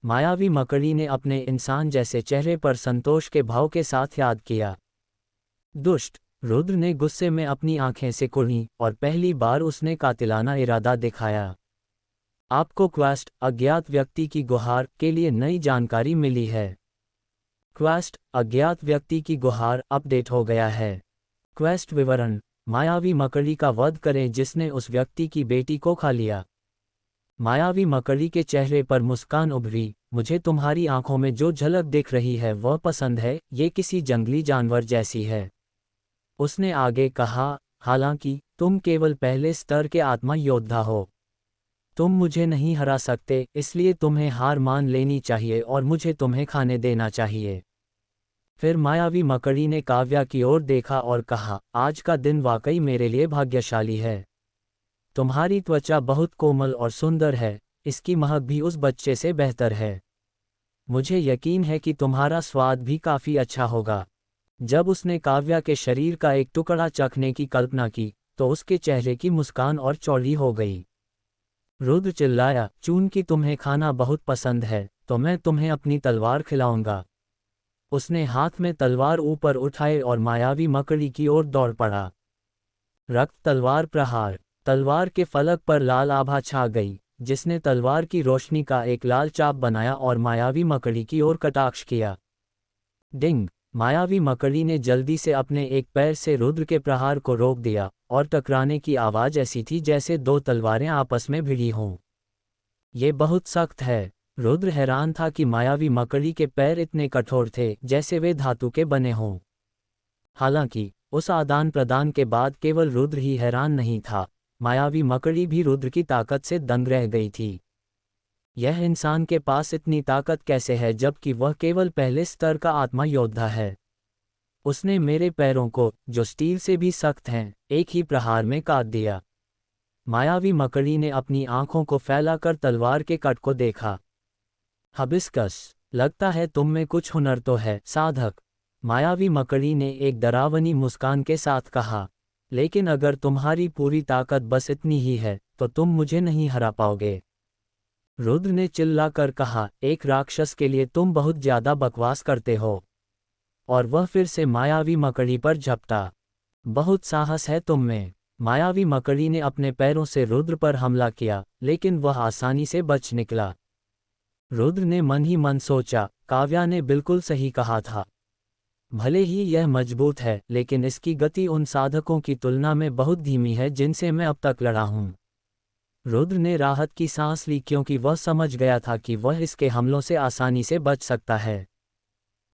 मायावी मकड़ी ने अपने इंसान जैसे चेहरे पर संतोष के भाव के साथ याद किया। दुष्ट! रुद्र ने गुस्से में अपनी आंखें सिकुड़ी और पहली बार उसने कातिलाना इरादा दिखाया। आपको क्वेस्ट अज्ञात व्यक्ति की गुहार के लिए नई जानकारी मिली है। क्वेस्ट अज्ञात व्यक्ति की गुहार अपडेट हो गया है। क्वेस्ट विवरण: मायावी मकड़ी का वध करें जिसने उस व्यक्ति की बेटी को खा लिया। मायावी मकड़ी के चेहरे पर मुस्कान उभरी, मुझे तुम्हारी आंखों में जो झलक दिख रही है वह पसंद है, ये किसी जंगली जानवर जैसी है। उसने आगे कहा, हालांकि तुम केवल पहले स्तर के आत्मा योद्धा हो। तुम मुझे नहीं हरा सकते, इसलिए तुम्हें हार मान लेनी चाहिए और मुझे तुम्हें खाने देना चाहिए। फिर मायावी मकड़ी ने काव्या की ओर देखा और कहा, आज का दिन वाकई मेरे लिए भाग्यशाली है। तुम्हारी त्वचा बहुत कोमल और सुंदर है, इसकी महक भी उस बच्चे से बेहतर है। मुझे यकीन है कि तुम्हारा स्वाद भी काफी अच्छा होगा। जब उसने काव्या के शरीर का एक टुकड़ा चखने की कल्पना की, तो उसके चेहरे की मुस्कान और चौड़ी हो गई। रुद्र चिल्लाया, चूंकि तुम्हें खाना बहुत पसंद है, तो मैं तुम्हें अपनी तलवार खिलाऊंगा। उसने हाथ में तलवार ऊपर उठाए और मायावी मकड़ी की ओर दौड़ पड़ा। रक्त तलवार प्रहार! तलवार के फलक पर लाल आभा छा गई, जिसने तलवार की रोशनी का एक लाल चाप बनाया और मायावी मकड़ी की ओर कटाक्ष किया। डिंग! मायावी मकड़ी ने जल्दी से अपने एक पैर से रुद्र के प्रहार को रोक दिया, और टकराने की आवाज ऐसी थी जैसे दो तलवारें आपस में भिड़ी हों। ये बहुत सख्त है। रुद्र हैरान था कि मायावी मकड़ी के पैर इतने कठोर थे, जैसे वे धातु के बने हों। हालांकि, उस आदान प्रदान के बाद केवल रुद्र ही हैरान नहीं था, मायावी मकड़ी भी रुद्र की ताकत से दंग रह गई थी। यह इंसान के पास इतनी ताकत कैसे है जबकि वह केवल पहले स्तर का आत्मा योद्धा है? उसने मेरे पैरों को, जो स्टील से भी सख्त हैं, एक ही प्रहार में काट दिया। मायावी मकड़ी ने अपनी आंखों को फैलाकर तलवार के कट को देखा। हबिस्कस! लगता है तुम में कुछ हुनर तो है, साधक। मायावी मकड़ी ने एक डरावनी मुस्कान के साथ कहा, लेकिन अगर तुम्हारी पूरी ताकत बस इतनी ही है, तो तुम मुझे नहीं हरा पाओगे। रुद्र ने चिल्लाकर कहा, एक राक्षस के लिए तुम बहुत ज्यादा बकवास करते हो। और वह फिर से मायावी मकड़ी पर झपटा। बहुत साहस है तुम में। मायावी मकड़ी ने अपने पैरों से रुद्र पर हमला किया, लेकिन वह आसानी से बच निकला। रुद्र ने मन ही मन सोचा, काव्या ने बिल्कुल सही कहा था। भले ही यह मजबूत है, लेकिन इसकी गति उन साधकों की तुलना में बहुत धीमी है जिनसे मैं अब तक लड़ा हूं। रुद्र ने राहत की सांस ली क्योंकि वह समझ गया था कि वह इसके हमलों से आसानी से बच सकता है।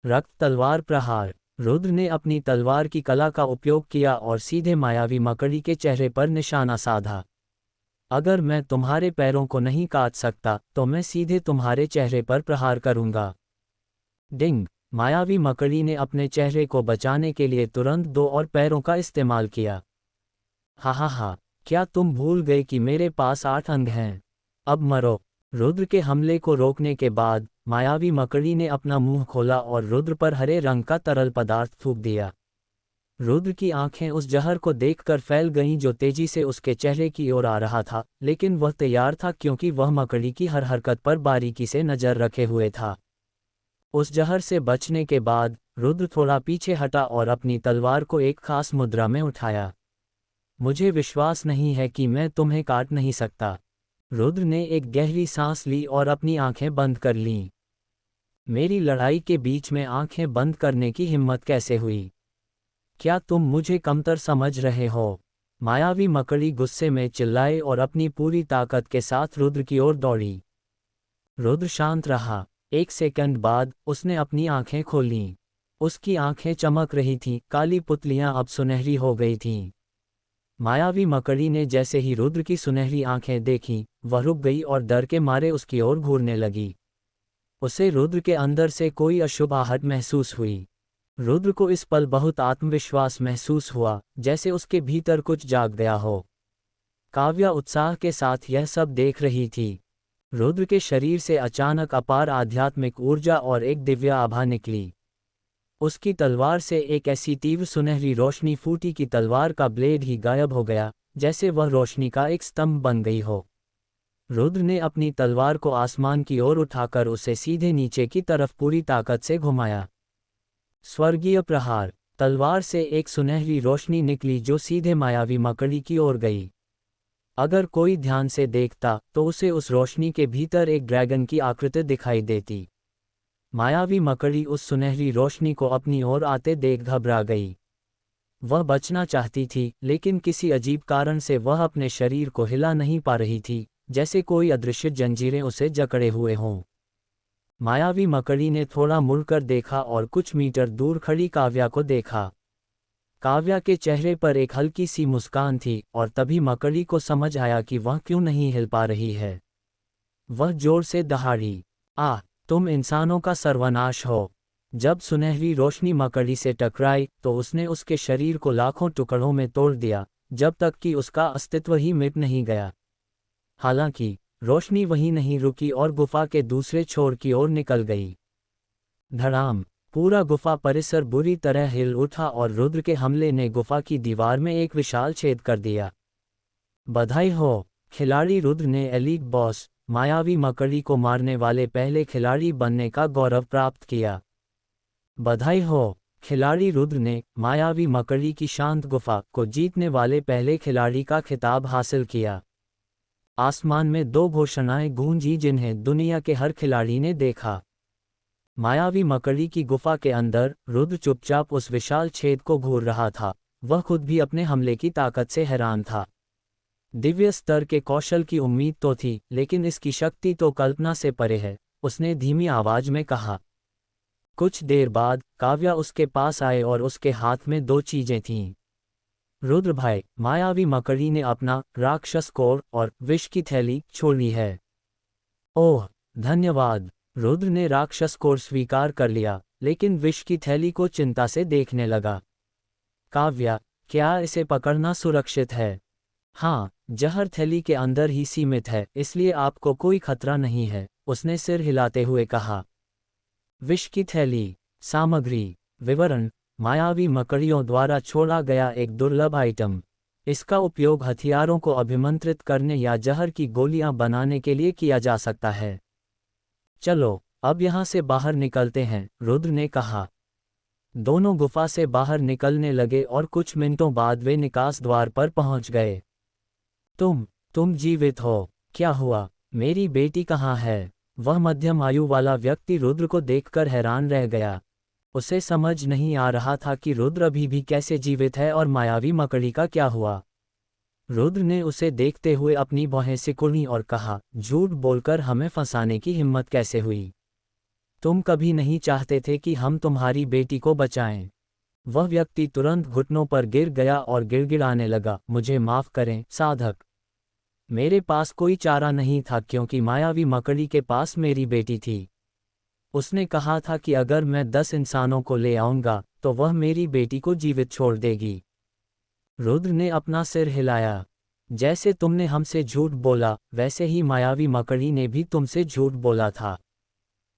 रक्त तलवार प्रहार! रुद्र ने अपनी तलवार की कला का उपयोग किया और सीधे मायावी मकड़ी के चेहरे पर निशाना साधा। अगर मैं तुम्हारे पैरों को नहीं काट सकता, तो मैं सीधे तुम्हारे चेहरे पर प्रहार करूंगा। डिंग! मायावी मकड़ी ने अपने चेहरे को बचाने के लिए तुरंत दो और पैरों का इस्तेमाल किया। हा हा हा! क्या तुम भूल गए कि मेरे पास 8 अंग हैं? अब मरो! रुद्र के हमले को रोकने के बाद मायावी मकड़ी ने अपना मुंह खोला और रुद्र पर हरे रंग का तरल पदार्थ थूक दिया। रुद्र की आंखें उस जहर को देखकर फैल गईं जो तेजी से उसके चेहरे की ओर आ रहा था, लेकिन वह तैयार था क्योंकि वह मकड़ी की हर हरकत पर बारीकी से नजर रखे हुए था। उस जहर से बचने के बाद रुद्र थोड़ा पीछे हटा और अपनी तलवार को एक खास मुद्रा में उठाया। मुझे विश्वास नहीं है कि मैं तुम्हें काट नहीं सकता। रुद्र ने एक गहरी सांस ली और अपनी आंखें बंद कर लीं। मेरी लड़ाई के बीच में आंखें बंद करने की हिम्मत कैसे हुई? क्या तुम मुझे कमतर समझ रहे हो? मायावी मकड़ी गुस्से में चिल्लाए और अपनी पूरी ताकत के साथ रुद्र की ओर दौड़ी। रुद्र शांत रहा। एक सेकंड बाद उसने अपनी आंखें खोलीं। उसकी आंखें चमक रही थीं, काली पुतलियां अब सुनहरी हो गई थीं। मायावी मकड़ी ने जैसे ही रुद्र की सुनहरी आंखें देखीं, वह रुक गई और डर के मारे उसकी ओर घूरने लगी। उसे रुद्र के अंदर से कोई अशुभ आहट महसूस हुई। रुद्र को इस पल बहुत आत्मविश्वास महसूस हुआ, जैसे उसके भीतर कुछ जाग गया हो। काव्या उत्साह के साथ यह सब देख रही थी। रुद्र के शरीर से अचानक अपार आध्यात्मिक ऊर्जा और एक दिव्य आभा निकली। उसकी तलवार से एक ऐसी तीव्र सुनहरी रोशनी फूटी कि तलवार का ब्लेड ही गायब हो गया, जैसे वह रोशनी का एक स्तंभ बन गई हो। रुद्र ने अपनी तलवार को आसमान की ओर उठाकर उसे सीधे नीचे की तरफ पूरी ताकत से घुमाया। स्वर्गीय प्रहार। तलवार से एक सुनहरी रोशनी निकली जो सीधे मायावी मकड़ी की ओर गई। अगर कोई ध्यान से देखता तो उसे उस रोशनी के भीतर एक ड्रैगन की आकृति दिखाई देती। मायावी मकड़ी उस सुनहरी रोशनी को अपनी ओर आते देख घबरा गई। वह बचना चाहती थी, लेकिन किसी अजीब कारण से वह अपने शरीर को हिला नहीं पा रही थी, जैसे कोई अदृश्य जंजीरें उसे जकड़े हुए हों। मायावी मकड़ी ने थोड़ा मुड़कर देखा और कुछ मीटर दूर खड़ी काव्या को देखा। काव्या के चेहरे पर एक हल्की सी मुस्कान थी और तभी मकड़ी को समझ आया कि वह क्यों नहीं हिल पा रही है। वह जोर से दहाड़ी, "आ, तुम इंसानों का सर्वनाश हो!" जब सुनहरी रोशनी मकड़ी से टकराई तो उसने उसके शरीर को लाखों टुकड़ों में तोड़ दिया, जब तक कि उसका अस्तित्व ही मिट नहीं गया। हालांकि रोशनी वहीं नहीं रुकी और गुफा के दूसरे छोर की ओर निकल गई। धड़ाम! पूरा गुफा परिसर बुरी तरह हिल उठा और रुद्र के हमले ने गुफा की दीवार में एक विशाल छेद कर दिया। बधाई हो, खिलाड़ी! रुद्र ने एलीट बॉस मायावी मकड़ी को मारने वाले पहले खिलाड़ी बनने का गौरव प्राप्त किया। बधाई हो, खिलाड़ी! रुद्र ने मायावी मकड़ी की शांत गुफा को जीतने वाले पहले खिलाड़ी का खिताब हासिल किया। आसमान में दो घोषणाएं गूंजी जिन्हें दुनिया के हर खिलाड़ी ने देखा। मायावी मकड़ी की गुफा के अंदर रुद्र चुपचाप उस विशाल छेद को घूर रहा था। वह खुद भी अपने हमले की ताकत से हैरान था। दिव्य स्तर के कौशल की उम्मीद तो थी, लेकिन इसकी शक्ति तो कल्पना से परे है, उसने धीमी आवाज में कहा। कुछ देर बाद काव्या उसके पास आए और उसके हाथ में दो चीजें थीं। रुद्र भाई, मायावी मकड़ी ने अपना राक्षस कोर और विष की थैली छोड़ ली है। ओह, धन्यवाद! रुद्र ने राक्षस कोर स्वीकार कर लिया, लेकिन विष की थैली को चिंता से देखने लगा। काव्या, क्या इसे पकड़ना सुरक्षित है? हाँ, जहर थैली के अंदर ही सीमित है, इसलिए आपको कोई खतरा नहीं है, उसने सिर हिलाते हुए कहा। विष की थैली। सामग्री विवरण: मायावी मकड़ियों द्वारा छोड़ा गया एक दुर्लभ आइटम। इसका उपयोग हथियारों को अभिमंत्रित करने या जहर की गोलियां बनाने के लिए किया जा सकता है। चलो, अब यहाँ से बाहर निकलते हैं, रुद्र ने कहा। दोनों गुफा से बाहर निकलने लगे और कुछ मिनटों बाद वे निकास द्वार पर पहुंच गए। तुम जीवित हो? क्या हुआ? मेरी बेटी कहाँ है? वह मध्यम आयु वाला व्यक्ति रुद्र को देखकर हैरान रह गया। उसे समझ नहीं आ रहा था कि रुद्र अभी भी कैसे जीवित है और मायावी मकड़ी का क्या हुआ। रुद्र ने उसे देखते हुए अपनी भौहें सिकुड़ी और कहा, झूठ बोलकर हमें फंसाने की हिम्मत कैसे हुई? तुम कभी नहीं चाहते थे कि हम तुम्हारी बेटी को बचाएं। वह व्यक्ति तुरंत घुटनों पर गिर गया और गिड़गिड़ाने लगा, मुझे माफ करें, साधक। मेरे पास कोई चारा नहीं था क्योंकि मायावी मकड़ी के पास मेरी बेटी थी। उसने कहा था कि अगर मैं 10 इंसानों को ले आऊंगा तो वह मेरी बेटी को जीवित छोड़ देगी। रुद्र ने अपना सिर हिलाया। जैसे तुमने हमसे झूठ बोला, वैसे ही मायावी मकड़ी ने भी तुमसे झूठ बोला था।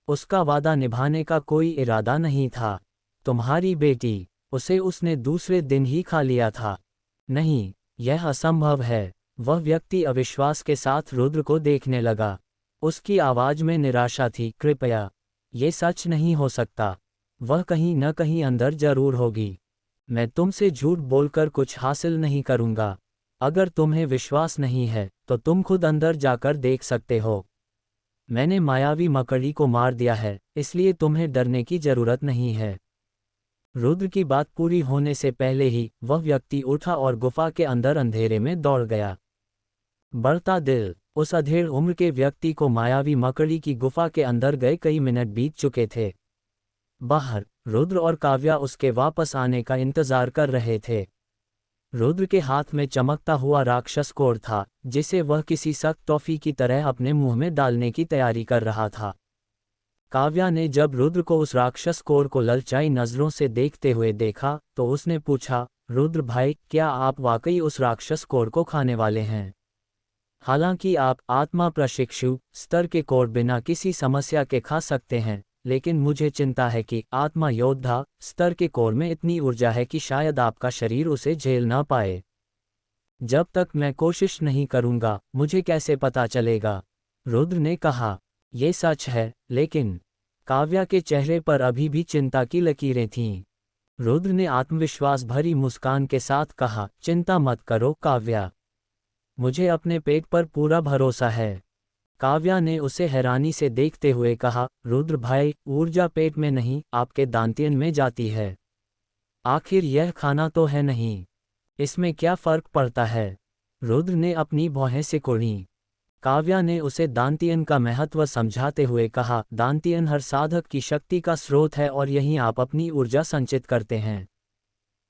उसका वादा निभाने का कोई इरादा नहीं था। तुम्हारी बेटी, उसे उसने दूसरे दिन ही खा लिया था। नहीं, यह असंभव है। वह व्यक्ति अविश्वास के साथ रुद्र को देखने लगा। उसकी आवाज में निराशा थी। कृपया, ये सच नहीं हो सकता। वह कहीं न कहीं अंदर जरूर होगी। मैं तुमसे झूठ बोलकर कुछ हासिल नहीं करूंगा। अगर तुम्हें विश्वास नहीं है तो तुम खुद अंदर जाकर देख सकते हो। मैंने मायावी मकड़ी को मार दिया है, इसलिए तुम्हें डरने की जरूरत नहीं है। रुद्र की बात पूरी होने से पहले ही वह व्यक्ति उठा और गुफा के अंदर अंधेरे में दौड़ गया। बढ़ता दिल। उस अधेड़ उम्र के व्यक्ति को मायावी मकड़ी की गुफा के अंदर गए कई मिनट बीत चुके थे। बाहर रुद्र और काव्या उसके वापस आने का इंतजार कर रहे थे। रुद्र के हाथ में चमकता हुआ राक्षस कोर था, जिसे वह किसी सख्त टॉफी की तरह अपने मुंह में डालने की तैयारी कर रहा था। काव्या ने जब रुद्र को उस राक्षस कोर को ललचाई नजरों से देखते हुए देखा तो उसने पूछा, रुद्र भाई, क्या आप वाकई उस राक्षस कोर को खाने वाले हैं? हालांकि आप आत्मा प्रशिक्षु स्तर के कोर बिना किसी समस्या के खा सकते हैं, लेकिन मुझे चिंता है कि आत्मा योद्धा स्तर के कोर में इतनी ऊर्जा है कि शायद आपका शरीर उसे झेल ना पाए। जब तक मैं कोशिश नहीं करूंगा मुझे कैसे पता चलेगा? रुद्र ने कहा। यह सच है, लेकिन काव्या के चेहरे पर अभी भी चिंता की लकीरें थीं। रुद्र ने आत्मविश्वास भरी मुस्कान के साथ कहा, चिंता मत करो काव्या, मुझे अपने पेट पर पूरा भरोसा है। काव्या ने उसे हैरानी से देखते हुए कहा, रुद्र भाई, ऊर्जा पेट में नहीं आपके दांतियन में जाती है। आखिर यह खाना तो है नहीं, इसमें क्या फर्क पड़ता है? रुद्र ने अपनी भौहें सिकोड़ी। काव्या ने उसे दांतियन का महत्व समझाते हुए कहा, दांतियन हर साधक की शक्ति का स्रोत है और यहीं आप अपनी ऊर्जा संचित करते हैं।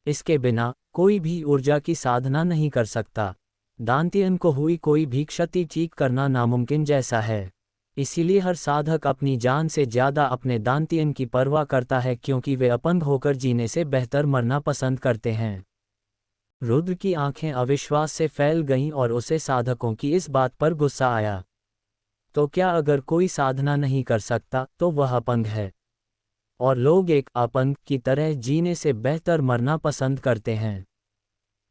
इसके बिना कोई भी ऊर्जा की साधना नहीं कर सकता। दांतियन को हुई कोई भी क्षति ठीक करना नामुमकिन जैसा है। इसीलिए हर साधक अपनी जान से ज्यादा अपने दांतियन की परवाह करता है, क्योंकि वे अपंग होकर जीने से बेहतर मरना पसंद करते हैं। रुद्र की आंखें अविश्वास से फैल गईं और उसे साधकों की इस बात पर गुस्सा आया। तो क्या अगर कोई साधना नहीं कर सकता तो वह अपंग है? और लोग एक अपंग की तरह जीने से बेहतर मरना पसंद करते हैं।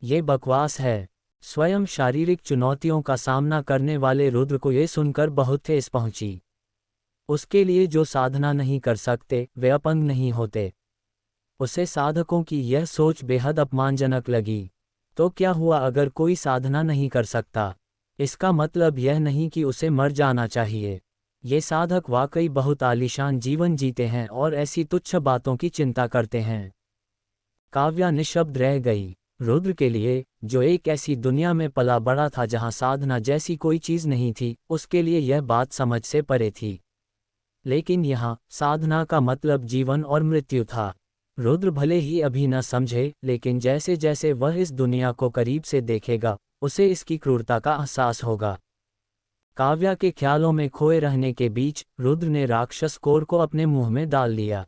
ये बकवास है। स्वयं शारीरिक चुनौतियों का सामना करने वाले रुद्र को ये सुनकर बहुत ठेस पहुंची। उसके लिए जो साधना नहीं कर सकते वे अपंग नहीं होते। उसे साधकों की यह सोच बेहद अपमानजनक लगी। तो क्या हुआ अगर कोई साधना नहीं कर सकता? इसका मतलब यह नहीं कि उसे मर जाना चाहिए। ये साधक वाकई बहुत आलीशान जीवन जीते हैं और ऐसी तुच्छ बातों की चिंता करते हैं। काव्या निशब्द रह गई। रुद्र के लिए, जो एक ऐसी दुनिया में पला बड़ा था जहां साधना जैसी कोई चीज नहीं थी, उसके लिए यह बात समझ से परे थी। लेकिन यहाँ साधना का मतलब जीवन और मृत्यु था। रुद्र भले ही अभी न समझे, लेकिन जैसे जैसे वह इस दुनिया को करीब से देखेगा उसे इसकी क्रूरता का एहसास होगा। काव्या के ख्यालों में खोए रहने के बीच रुद्र ने राक्षस कोर को अपने मुंह में डाल लिया।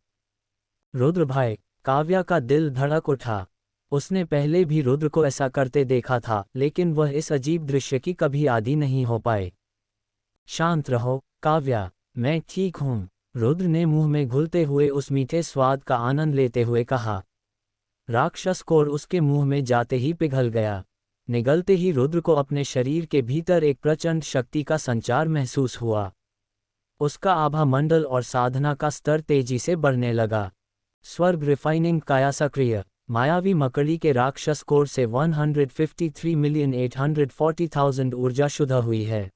रुद्र भाई, काव्या का दिल धड़क उठा। उसने पहले भी रुद्र को ऐसा करते देखा था, लेकिन वह इस अजीब दृश्य की कभी आदी नहीं हो पाए। शांत रहो काव्या, मैं ठीक हूँ, रुद्र ने मुंह में घुलते हुए उस मीठे स्वाद का आनंद लेते हुए कहा। राक्षस कोर उसके मुंह में जाते ही पिघल गया। निगलते ही रुद्र को अपने शरीर के भीतर एक प्रचंड शक्ति का संचार महसूस हुआ। उसका आभा मंडल और साधना का स्तर तेजी से बढ़ने लगा। स्वर्ग रिफाइनिंग काया सक्रिय। मायावी मकड़ी के राक्षस कोर से 153,840,000 ऊर्जा शुद्ध हुई है।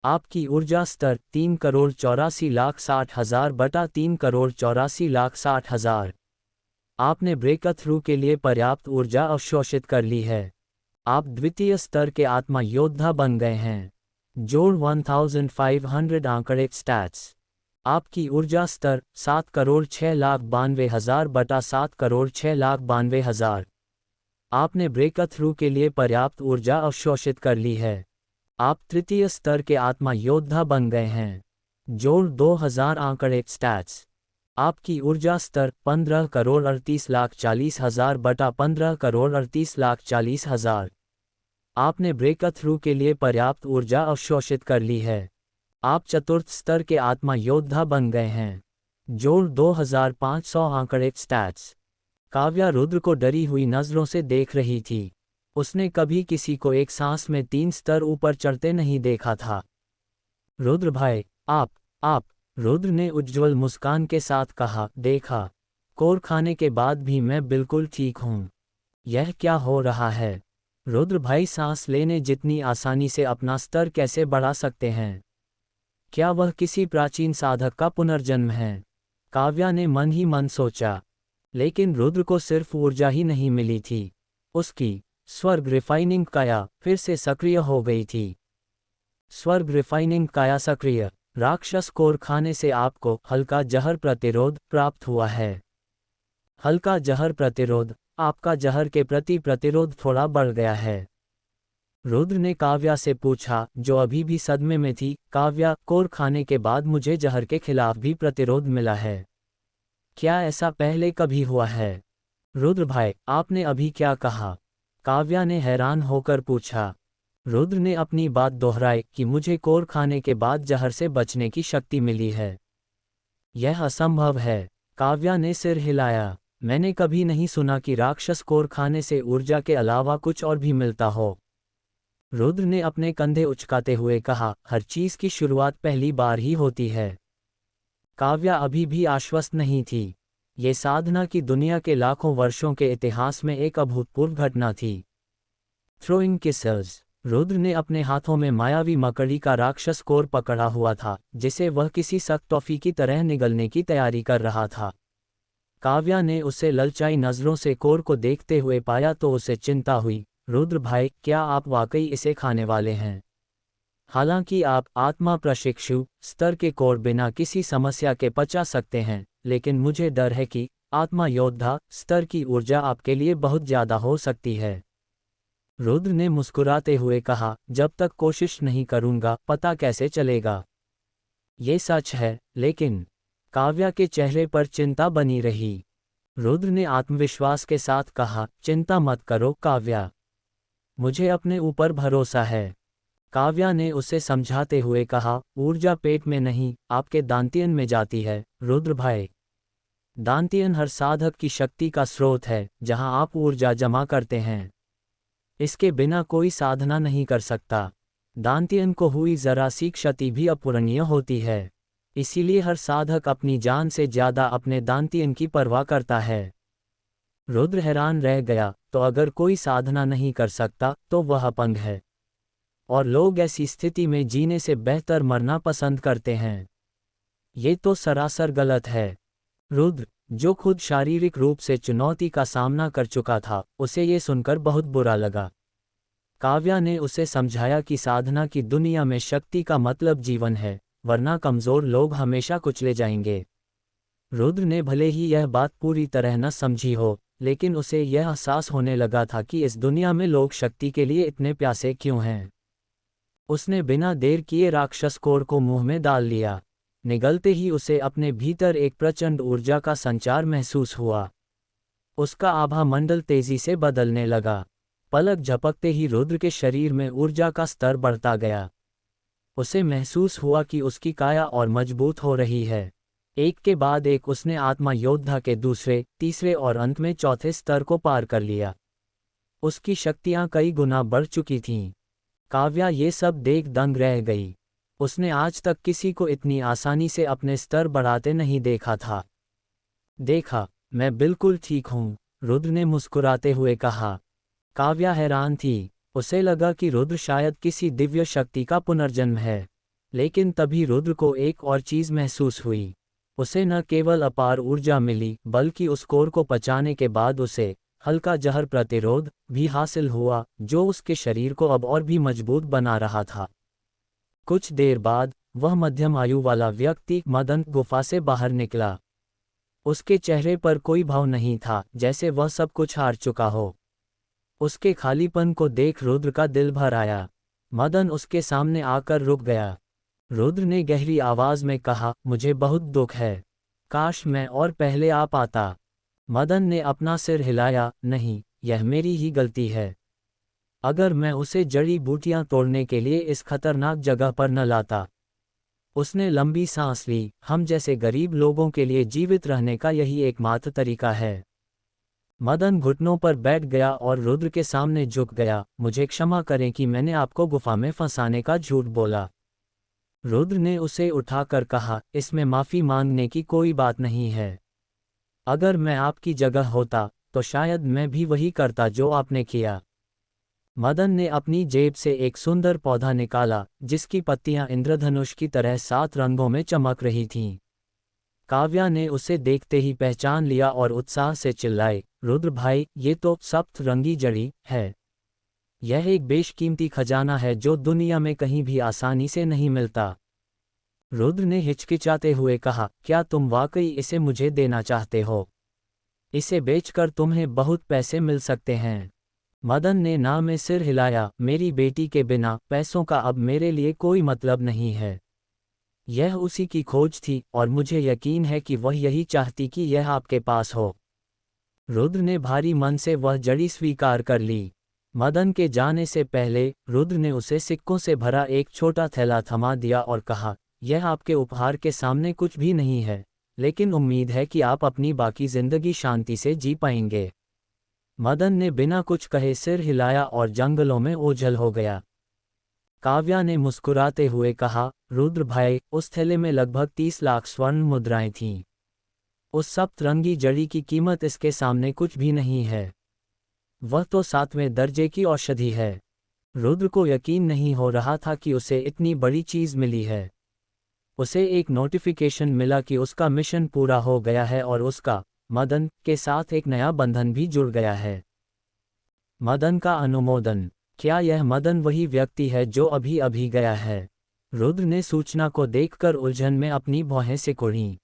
आपकी ऊर्जा स्तर 3,84,60,000 बटा 3,84,60,000। आपने ब्रेक थ्रू के लिए पर्याप्त ऊर्जा अवशोषित कर ली है। आप द्वितीय स्तर के आत्मा योद्धा बन गए हैं। जोड़ 1500 आंकड़े स्टैट्स। आपकी ऊर्जा स्तर 7,06,92,000 बटा 7,06,92,000। आपने ब्रेक थ्रू के लिए पर्याप्त ऊर्जा अवशोषित कर ली है। आप तृतीय स्तर के आत्मा योद्धा बन गए हैं। जोड़ 2000 आंकड़े स्टैट्स। आपकी ऊर्जा स्तर 15,38,40,000 बटा 15,38,40,000। आपने ब्रेक थ्रू के लिए पर्याप्त ऊर्जा अवशोषित कर ली है। आप चतुर्थ स्तर के आत्मा योद्धा बन गए हैं। जोड़ 2500 आंकड़े स्टैट्स। काव्या रुद्र को डरी हुई नजरों से देख रही थी। उसने कभी किसी को एक सांस में 3 स्तर ऊपर चढ़ते नहीं देखा था। रुद्र भाई, आप, रुद्र ने उज्ज्वल मुस्कान के साथ कहा, देखा, कोर खाने के बाद भी मैं बिल्कुल ठीक हूँ। यह क्या हो रहा है? रुद्र भाई सांस लेने जितनी आसानी से अपना स्तर कैसे बढ़ा सकते हैं? क्या वह किसी प्राचीन साधक का पुनर्जन्म है? काव्या ने मन ही मन सोचा। लेकिन रुद्र को सिर्फ ऊर्जा ही नहीं मिली थी, उसकी स्वर्ग रिफाइनिंग काया फिर से सक्रिय हो गई थी। स्वर्ग रिफाइनिंग काया सक्रिय। राक्षस कोर खाने से आपको हल्का जहर प्रतिरोध प्राप्त हुआ है। हल्का जहर प्रतिरोध, आपका जहर के प्रति प्रतिरोध थोड़ा बढ़ गया है। रुद्र ने काव्या से पूछा, जो अभी भी सदमे में थी। काव्या, कोर खाने के बाद मुझे जहर के खिलाफ भी प्रतिरोध मिला है। क्या ऐसा पहले कभी हुआ है? रुद्र भाई, आपने अभी क्या कहा? काव्या ने हैरान होकर पूछा। रुद्र ने अपनी बात दोहराई कि मुझे कोर खाने के बाद जहर से बचने की शक्ति मिली है। यह असंभव है। काव्या ने सिर हिलाया। मैंने कभी नहीं सुना कि राक्षस कोर खाने से ऊर्जा के अलावा कुछ और भी मिलता हो। रुद्र ने अपने कंधे उचकाते हुए कहा, हर चीज की शुरुआत पहली बार ही होती है। काव्या अभी भी आश्वस्त नहीं थी। ये साधना की दुनिया के लाखों वर्षों के इतिहास में एक अभूतपूर्व घटना थी। थ्रोइंग किसल्स। रुद्र ने अपने हाथों में मायावी मकड़ी का राक्षस कोर पकड़ा हुआ था, जिसे वह किसी सख्त टॉफी की तरह निगलने की तैयारी कर रहा था। काव्या ने उसे ललचाई नजरों से कोर को देखते हुए पाया तो उसे चिंता हुई। रुद्र भाई, क्या आप वाकई इसे खाने वाले हैं? हालांकि आप आत्मा प्रशिक्षु स्तर के कोर बिना किसी समस्या के पचा सकते हैं, लेकिन मुझे डर है कि आत्मा योद्धा स्तर की ऊर्जा आपके लिए बहुत ज्यादा हो सकती है। रुद्र ने मुस्कुराते हुए कहा, जब तक कोशिश नहीं करूंगा पता कैसे चलेगा? ये सच है, लेकिन काव्या के चेहरे पर चिंता बनी रही। रुद्र ने आत्मविश्वास के साथ कहा, चिंता मत करो काव्या, मुझे अपने ऊपर भरोसा है। काव्या ने उसे समझाते हुए कहा, ऊर्जा पेट में नहीं, आपके दांतियन में जाती है। रुद्र भाई, दांतियन हर साधक की शक्ति का स्रोत है, जहां आप ऊर्जा जमा करते हैं। इसके बिना कोई साधना नहीं कर सकता। दांतियन को हुई जरा सी क्षति भी अपूरणीय होती है। इसीलिए हर साधक अपनी जान से ज्यादा अपने दांतियन की परवाह करता है। रुद्र हैरान रह गया, तो अगर कोई साधना नहीं कर सकता तो वह अपंग है, और लोग ऐसी स्थिति में जीने से बेहतर मरना पसंद करते हैं। ये तो सरासर गलत है। रुद्र, जो खुद शारीरिक रूप से चुनौती का सामना कर चुका था, उसे ये सुनकर बहुत बुरा लगा। काव्या ने उसे समझाया कि साधना की दुनिया में शक्ति का मतलब जीवन है, वरना कमजोर लोग हमेशा कुचले जाएंगे। रुद्र ने भले ही यह बात पूरी तरह न समझी हो, लेकिन उसे यह एहसास होने लगा था कि इस दुनिया में लोग शक्ति के लिए इतने प्यासे क्यों हैं। उसने बिना देर किए राक्षस कोर को मुंह में डाल लिया। निगलते ही उसे अपने भीतर एक प्रचंड ऊर्जा का संचार महसूस हुआ। उसका आभा मंडल तेजी से बदलने लगा। पलक झपकते ही रुद्र के शरीर में ऊर्जा का स्तर बढ़ता गया। उसे महसूस हुआ कि उसकी काया और मजबूत हो रही है। एक के बाद एक उसने आत्मा योद्धा के दूसरे, तीसरे और अंत में चौथे स्तर को पार कर लिया। उसकी शक्तियां कई गुना बढ़ चुकी थीं। काव्या ये सब देख दंग रह गई। उसने आज तक किसी को इतनी आसानी से अपने स्तर बढ़ाते नहीं देखा था। देखा, मैं बिल्कुल ठीक हूँ, रुद्र ने मुस्कुराते हुए कहा। काव्या हैरान थी। उसे लगा कि रुद्र शायद किसी दिव्य शक्ति का पुनर्जन्म है। लेकिन तभी रुद्र को एक और चीज महसूस हुई। उसे न केवल अपार ऊर्जा मिली, बल्कि उस कोर को पचाने के बाद उसे हल्का जहर प्रतिरोध भी हासिल हुआ, जो उसके शरीर को अब और भी मजबूत बना रहा था। कुछ देर बाद वह मध्यम आयु वाला व्यक्ति मदन गुफा से बाहर निकला। उसके चेहरे पर कोई भाव नहीं था, जैसे वह सब कुछ हार चुका हो। उसके खालीपन को देख रुद्र का दिल भर आया। मदन उसके सामने आकर रुक गया। रुद्र ने गहरी आवाज में कहा, मुझे बहुत दुख है, काश मैं और पहले आ पाता। मदन ने अपना सिर हिलाया, नहीं, यह मेरी ही गलती है। अगर मैं उसे जड़ी बूटियां तोड़ने के लिए इस खतरनाक जगह पर न लाता। उसने लंबी सांस ली। हम जैसे गरीब लोगों के लिए जीवित रहने का यही एकमात्र तरीका है। मदन घुटनों पर बैठ गया और रुद्र के सामने झुक गया। मुझे क्षमा करें कि मैंने आपको गुफा में फंसाने का झूठ बोला। रुद्र ने उसे उठाकर कहा, इसमें माफी मांगने की कोई बात नहीं है। अगर मैं आपकी जगह होता तो शायद मैं भी वही करता जो आपने किया। मदन ने अपनी जेब से एक सुंदर पौधा निकाला जिसकी पत्तियां इंद्रधनुष की तरह 7 रंगों में चमक रही थीं। काव्या ने उसे देखते ही पहचान लिया और उत्साह से चिल्लाई, रुद्र भाई, ये तो सप्तरंगी जड़ी है। यह एक बेशकीमती खजाना है जो दुनिया में कहीं भी आसानी से नहीं मिलता। रुद्र ने हिचकिचाते हुए कहा, क्या तुम वाकई इसे मुझे देना चाहते हो? इसे बेचकर तुम्हें बहुत पैसे मिल सकते हैं। मदन ने ना में सिर हिलाया, मेरी बेटी के बिना पैसों का अब मेरे लिए कोई मतलब नहीं है। यह उसी की खोज थी और मुझे यकीन है कि वह यही चाहती कि यह आपके पास हो। रुद्र ने भारी मन से वह जड़ी स्वीकार कर ली। मदन के जाने से पहले रुद्र ने उसे सिक्कों से भरा एक छोटा थैला थमा दिया और कहा, यह आपके उपहार के सामने कुछ भी नहीं है, लेकिन उम्मीद है कि आप अपनी बाकी जिंदगी शांति से जी पाएंगे। मदन ने बिना कुछ कहे सिर हिलाया और जंगलों में ओझल हो गया। काव्या ने मुस्कुराते हुए कहा, रुद्र भाई, उस थैले में लगभग 30 लाख स्वर्ण मुद्राएं थीं। उस सप्तरंगी जड़ी की कीमत इसके सामने कुछ भी नहीं है। वह तो 7वें दर्जे की औषधि है। रुद्र को यकीन नहीं हो रहा था कि उसे इतनी बड़ी चीज मिली है। उसे एक नोटिफिकेशन मिला कि उसका मिशन पूरा हो गया है और उसका मदन के साथ एक नया बंधन भी जुड़ गया है। मदन का अनुमोदन। क्या यह मदन वही व्यक्ति है जो अभी अभी गया है? रुद्र ने सूचना को देखकर उलझन में अपनी भौहें सिकुड़ीं।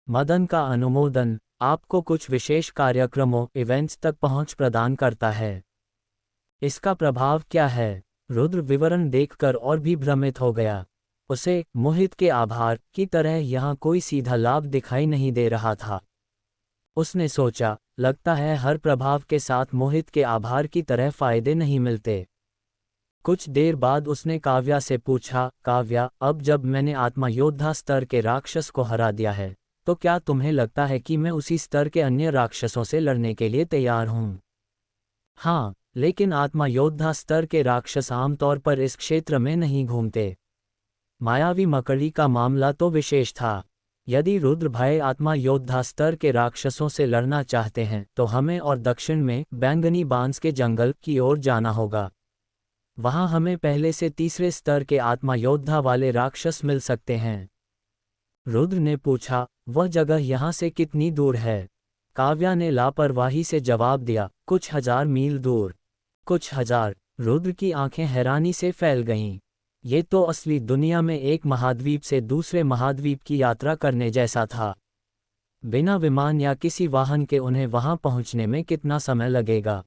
मदन का अनुमोदन आपको कुछ विशेष कार्यक्रमों इवेंट्स तक पहुंच प्रदान करता है। इसका प्रभाव क्या है? रुद्र विवरण देखकर और भी भ्रमित हो गया। उसे मोहित के आभार की तरह यहाँ कोई सीधा लाभ दिखाई नहीं दे रहा था। उसने सोचा, लगता है हर प्रभाव के साथ मोहित के आभार की तरह फायदे नहीं मिलते। कुछ देर बाद उसने काव्या से पूछा, काव्या, अब जब मैंने आत्मा योद्धा स्तर के राक्षस को हरा दिया है, तो क्या तुम्हें लगता है कि मैं उसी स्तर के अन्य राक्षसों से लड़ने के लिए तैयार हूँ? हाँ, लेकिन आत्मा योद्धा स्तर के राक्षस आमतौर पर इस क्षेत्र में नहीं घूमते। मायावी मकड़ी का मामला तो विशेष था। यदि रुद्र भाई आत्मा योद्धा स्तर के राक्षसों से लड़ना चाहते हैं तो हमें और दक्षिण में बैंगनी बांस के जंगल की ओर जाना होगा। वहां हमें पहले से 3रे स्तर के आत्मा योद्धा वाले राक्षस मिल सकते हैं। रुद्र ने पूछा, वह जगह यहाँ से कितनी दूर है? काव्या ने लापरवाही से जवाब दिया, कुछ 1000 मील दूर। कुछ 1000? रुद्र की आंखें हैरानी से फैल गईं। ये तो असली दुनिया में एक महाद्वीप से दूसरे महाद्वीप की यात्रा करने जैसा था। बिना विमान या किसी वाहन के उन्हें वहां पहुंचने में कितना समय लगेगा?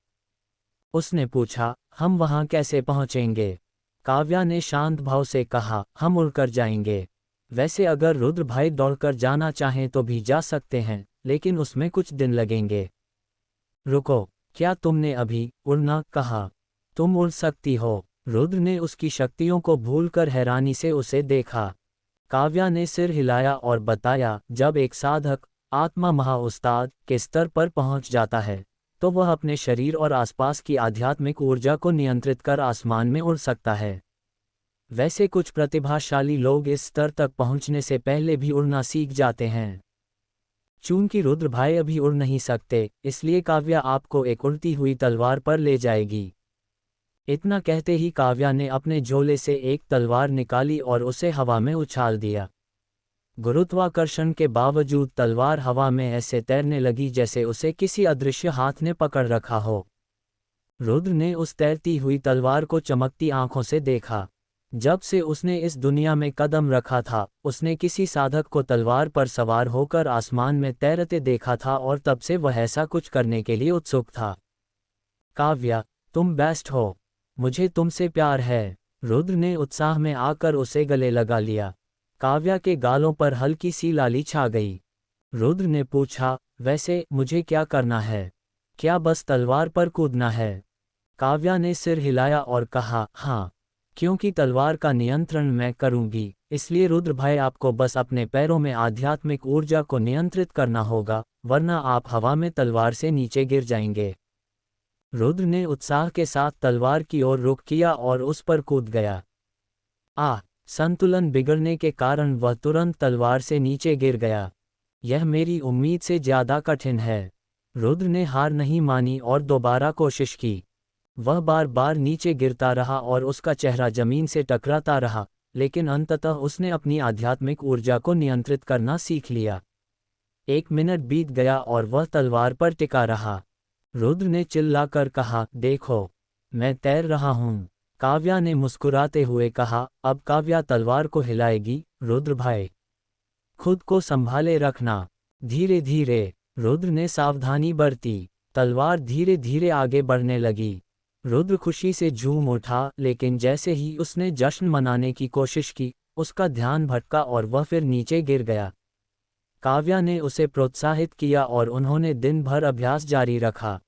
उसने पूछा, हम वहां कैसे पहुंचेंगे? काव्या ने शांत भाव से कहा, हम उड़कर जाएंगे। वैसे अगर रुद्र भाई दौड़कर जाना चाहें तो भी जा सकते हैं, लेकिन उसमें कुछ दिन लगेंगे। रुको, क्या तुमने अभी उड़ना कहा? तुम उड़ सकती हो? रुद्र ने उसकी शक्तियों को भूलकर हैरानी से उसे देखा। काव्या ने सिर हिलाया और बताया, जब एक साधक आत्मा महाउस्ताद के स्तर पर पहुंच जाता है तो वह अपने शरीर और आसपास की आध्यात्मिक ऊर्जा को नियंत्रित कर आसमान में उड़ सकता है। वैसे कुछ प्रतिभाशाली लोग इस स्तर तक पहुंचने से पहले भी उड़ना सीख जाते हैं। चूंकि रुद्र भाई अभी उड़ नहीं सकते, इसलिए काव्या आपको एक उड़ती हुई तलवार पर ले जाएगी। इतना कहते ही काव्या ने अपने झोले से एक तलवार निकाली और उसे हवा में उछाल दिया। गुरुत्वाकर्षण के बावजूद तलवार हवा में ऐसे तैरने लगी जैसे उसे किसी अदृश्य हाथ ने पकड़ रखा हो। रुद्र ने उस तैरती हुई तलवार को चमकती आंखों से देखा। जब से उसने इस दुनिया में कदम रखा था, उसने किसी साधक को तलवार पर सवार होकर आसमान में तैरते देखा था और तब से वह ऐसा कुछ करने के लिए उत्सुक था। काव्या, तुम बेस्ट हो। मुझे तुमसे प्यार है। रुद्र ने उत्साह में आकर उसे गले लगा लिया। काव्या के गालों पर हल्की सी लाली छा गई। रुद्र ने पूछा, वैसे मुझे क्या करना है? क्या बस तलवार पर कूदना है? काव्या ने सिर हिलाया और कहा, हाँ। क्योंकि तलवार का नियंत्रण मैं करूंगी, इसलिए रुद्र भाई आपको बस अपने पैरों में आध्यात्मिक ऊर्जा को नियंत्रित करना होगा, वरना आप हवा में तलवार से नीचे गिर जाएंगे। रुद्र ने उत्साह के साथ तलवार की ओर रुख किया और उस पर कूद गया। संतुलन बिगड़ने के कारण वह तुरंत तलवार से नीचे गिर गया। यह मेरी उम्मीद से ज्यादा कठिन है। रुद्र ने हार नहीं मानी और दोबारा कोशिश की। वह बार बार नीचे गिरता रहा और उसका चेहरा जमीन से टकराता रहा, लेकिन अंततः उसने अपनी आध्यात्मिक ऊर्जा को नियंत्रित करना सीख लिया। 1 मिनट बीत गया और वह तलवार पर टिका रहा। रुद्र ने चिल्लाकर कहा, देखो, मैं तैर रहा हूँ। काव्या ने मुस्कुराते हुए कहा, अब काव्या तलवार को हिलाएगी। रुद्र भाई, खुद को संभाले रखना। धीरे धीरे रुद्र ने सावधानी बरती। तलवार धीरे धीरे आगे बढ़ने लगी। रुद्र खुशी से झूम उठा, लेकिन जैसे ही उसने जश्न मनाने की कोशिश की, उसका ध्यान भटका और वह फिर नीचे गिर गया। काव्या ने उसे प्रोत्साहित किया और उन्होंने दिन भर अभ्यास जारी रखा।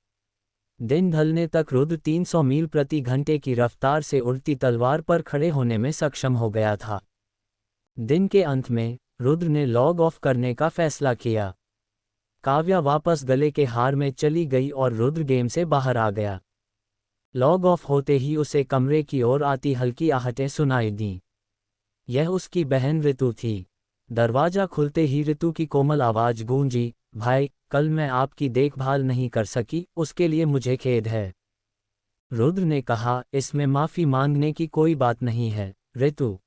दिन ढलने तक रुद्र 300 मील प्रति घंटे की रफ्तार से उड़ती तलवार पर खड़े होने में सक्षम हो गया था। दिन के अंत में रुद्र ने लॉग ऑफ करने का फैसला किया। काव्या वापस गले के हार में चली गई और रुद्र गेम से बाहर आ गया। लॉग ऑफ होते ही उसे कमरे की ओर आती हल्की आहटें सुनाई दीं। यह उसकी बहन ऋतु थी। दरवाजा खुलते ही ऋतु की कोमल आवाज गूंजी, भाई, कल मैं आपकी देखभाल नहीं कर सकी, उसके लिए मुझे खेद है। रुद्र ने कहा, इसमें माफी मांगने की कोई बात नहीं है ऋतु।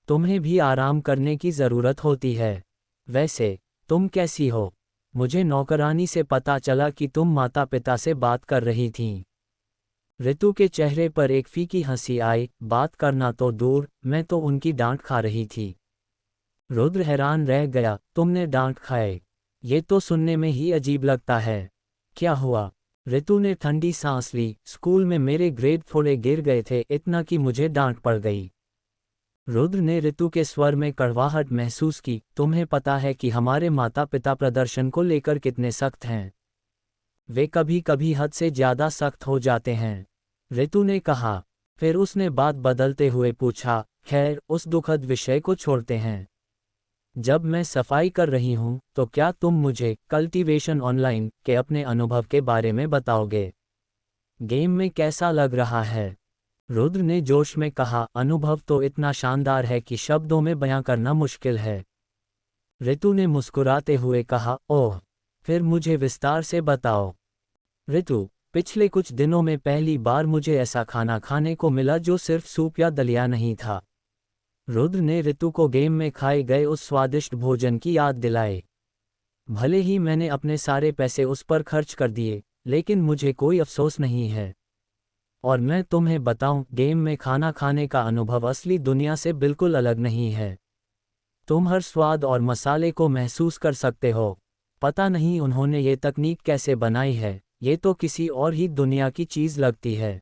तुम्हें भी आराम करने की जरूरत होती है। वैसे तुम कैसी हो? मुझे नौकरानी से पता चला कि तुम माता पिता से बात कर रही थीं। ऋतु के चेहरे पर एक फीकी हंसी आई, बात करना तो दूर, मैं तो उनकी डांट खा रही थी। रुद्र हैरान रह गया, तुमने डांट खाए? ये तो सुनने में ही अजीब लगता है। क्या हुआ? ऋतु ने ठंडी सांस ली, स्कूल में मेरे ग्रेड थोड़े गिर गए थे, इतना कि मुझे डांट पड़ गई। रुद्र ने ऋतु के स्वर में कड़वाहट महसूस की, तुम्हें पता है कि हमारे माता पिता प्रदर्शन को लेकर कितने सख्त हैं। वे कभी कभी हद से ज्यादा सख्त हो जाते हैं, ऋतु ने कहा। फिर उसने बात बदलते हुए पूछा, खैर, उस दुखद विषय को छोड़ते हैं। जब मैं सफाई कर रही हूं, तो क्या तुम मुझे कल्टीवेशन ऑनलाइन के अपने अनुभव के बारे में बताओगे? गेम में कैसा लग रहा है? रुद्र ने जोश में कहा, अनुभव तो इतना शानदार है कि शब्दों में बयां करना मुश्किल है। ऋतु ने मुस्कुराते हुए कहा, ओह, फिर मुझे विस्तार से बताओ। ऋतु, पिछले कुछ दिनों में पहली बार मुझे ऐसा खाना खाने को मिला जो सिर्फ सूप या दलिया नहीं था। रुद्र ने ऋतु को गेम में खाए गए उस स्वादिष्ट भोजन की याद दिलाई। भले ही मैंने अपने सारे पैसे उस पर खर्च कर दिए, लेकिन मुझे कोई अफसोस नहीं है। और मैं तुम्हें बताऊं, गेम में खाना खाने का अनुभव असली दुनिया से बिल्कुल अलग नहीं है। तुम हर स्वाद और मसाले को महसूस कर सकते हो। पता नहीं उन्होंने ये तकनीक कैसे बनाई है, ये तो किसी और ही दुनिया की चीज लगती है।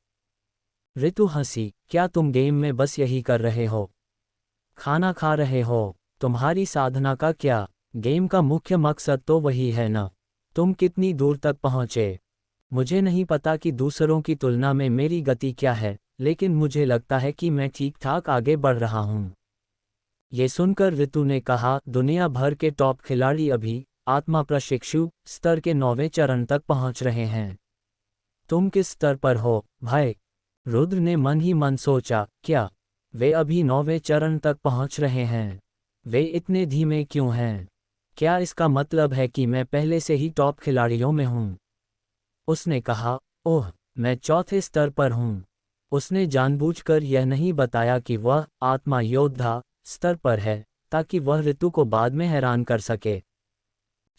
ऋतु हंसी, क्या तुम गेम में बस यही कर रहे हो? खाना खा रहे हो? तुम्हारी साधना का क्या? गेम का मुख्य मकसद तो वही है ना। तुम कितनी दूर तक पहुंचे? मुझे नहीं पता कि दूसरों की तुलना में मेरी गति क्या है, लेकिन मुझे लगता है कि मैं ठीक ठाक आगे बढ़ रहा हूँ। ये सुनकर ऋतु ने कहा, दुनिया भर के टॉप खिलाड़ी अभी आत्मा प्रशिक्षु स्तर के 9वें चरण तक पहुंच रहे हैं। तुम किस स्तर पर हो, भाई? रुद्र ने मन ही मन सोचा, क्या वे अभी 9वें चरण तक पहुंच रहे हैं? वे इतने धीमे क्यों हैं? क्या इसका मतलब है कि मैं पहले से ही टॉप खिलाड़ियों में हूं? उसने कहा, ओह, मैं 4थे स्तर पर हूं। उसने जानबूझकर यह नहीं बताया कि वह आत्मा योद्धा स्तर पर है, ताकि वह ऋतु को बाद में हैरान कर सके।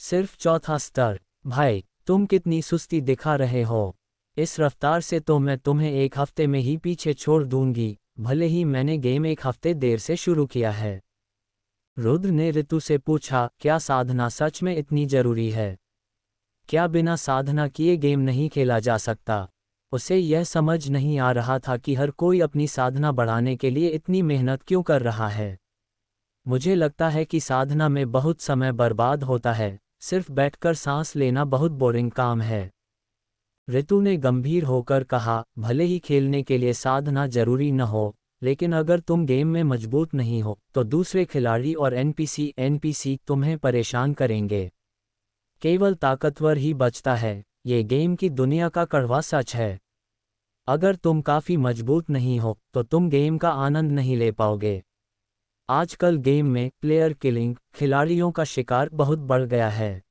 सिर्फ 4था स्तर? भाई, तुम कितनी सुस्ती दिखा रहे हो। इस रफ्तार से तो मैं तुम्हें 1 हफ्ते में ही पीछे छोड़ दूंगी, भले ही मैंने गेम 1 हफ्ते देर से शुरू किया है। रुद्र ने ऋतु से पूछा, क्या साधना सच में इतनी जरूरी है? क्या बिना साधना किए गेम नहीं खेला जा सकता? उसे यह समझ नहीं आ रहा था कि हर कोई अपनी साधना बढ़ाने के लिए इतनी मेहनत क्यों कर रहा है। मुझे लगता है कि साधना में बहुत समय बर्बाद होता है, सिर्फ बैठकर सांस लेना बहुत बोरिंग काम है। ऋतु ने गंभीर होकर कहा, भले ही खेलने के लिए साधना जरूरी न हो, लेकिन अगर तुम गेम में मजबूत नहीं हो तो दूसरे खिलाड़ी और एनपीसी तुम्हें परेशान करेंगे। केवल ताकतवर ही बचता है, ये गेम की दुनिया का कड़वा सच है। अगर तुम काफ़ी मजबूत नहीं हो तो तुम गेम का आनंद नहीं ले पाओगे। आजकल गेम में प्लेयर किलिंग, खिलाड़ियों का शिकार बहुत बढ़ गया है।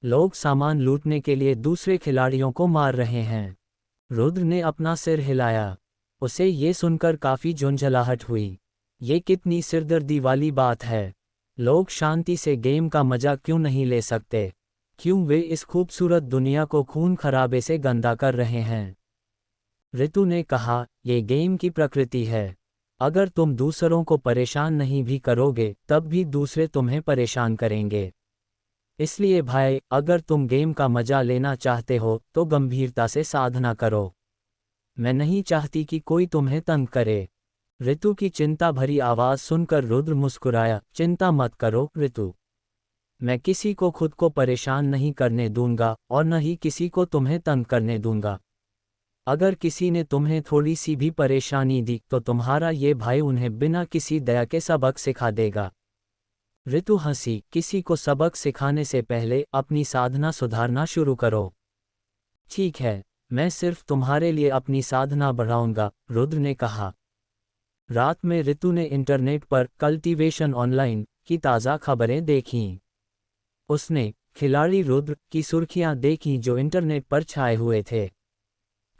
लोग सामान लूटने के लिए दूसरे खिलाड़ियों को मार रहे हैं। रुद्र ने अपना सिर हिलाया। उसे ये सुनकर काफ़ी झुंझलाहट हुई। ये कितनी सिरदर्दी वाली बात है। लोग शांति से गेम का मजा क्यों नहीं ले सकते? क्यों वे इस खूबसूरत दुनिया को खून खराबे से गंदा कर रहे हैं? ऋतु ने कहा, ये गेम की प्रकृति है। अगर तुम दूसरों को परेशान नहीं भी करोगे तब भी दूसरे तुम्हें परेशान करेंगे। इसलिए भाई, अगर तुम गेम का मजा लेना चाहते हो तो गंभीरता से साधना करो। मैं नहीं चाहती कि कोई तुम्हें तंग करे। ऋतु की चिंता भरी आवाज़ सुनकर रुद्र मुस्कुराया। चिंता मत करो ऋतु, मैं किसी को खुद को परेशान नहीं करने दूंगा और न ही किसी को तुम्हें तंग करने दूंगा। अगर किसी ने तुम्हें थोड़ी सी भी परेशानी दी तो तुम्हारा ये भाई उन्हें बिना किसी दया के सबक सिखा देगा। ऋतु हंसी। किसी को सबक सिखाने से पहले अपनी साधना सुधारना शुरू करो। ठीक है, मैं सिर्फ तुम्हारे लिए अपनी साधना बढ़ाऊंगा, रुद्र ने कहा। रात में ऋतु ने इंटरनेट पर कल्टीवेशन ऑनलाइन की ताज़ा खबरें देखीं। उसने खिलाड़ी रुद्र की सुर्खियां देखीं जो इंटरनेट पर छाए हुए थे।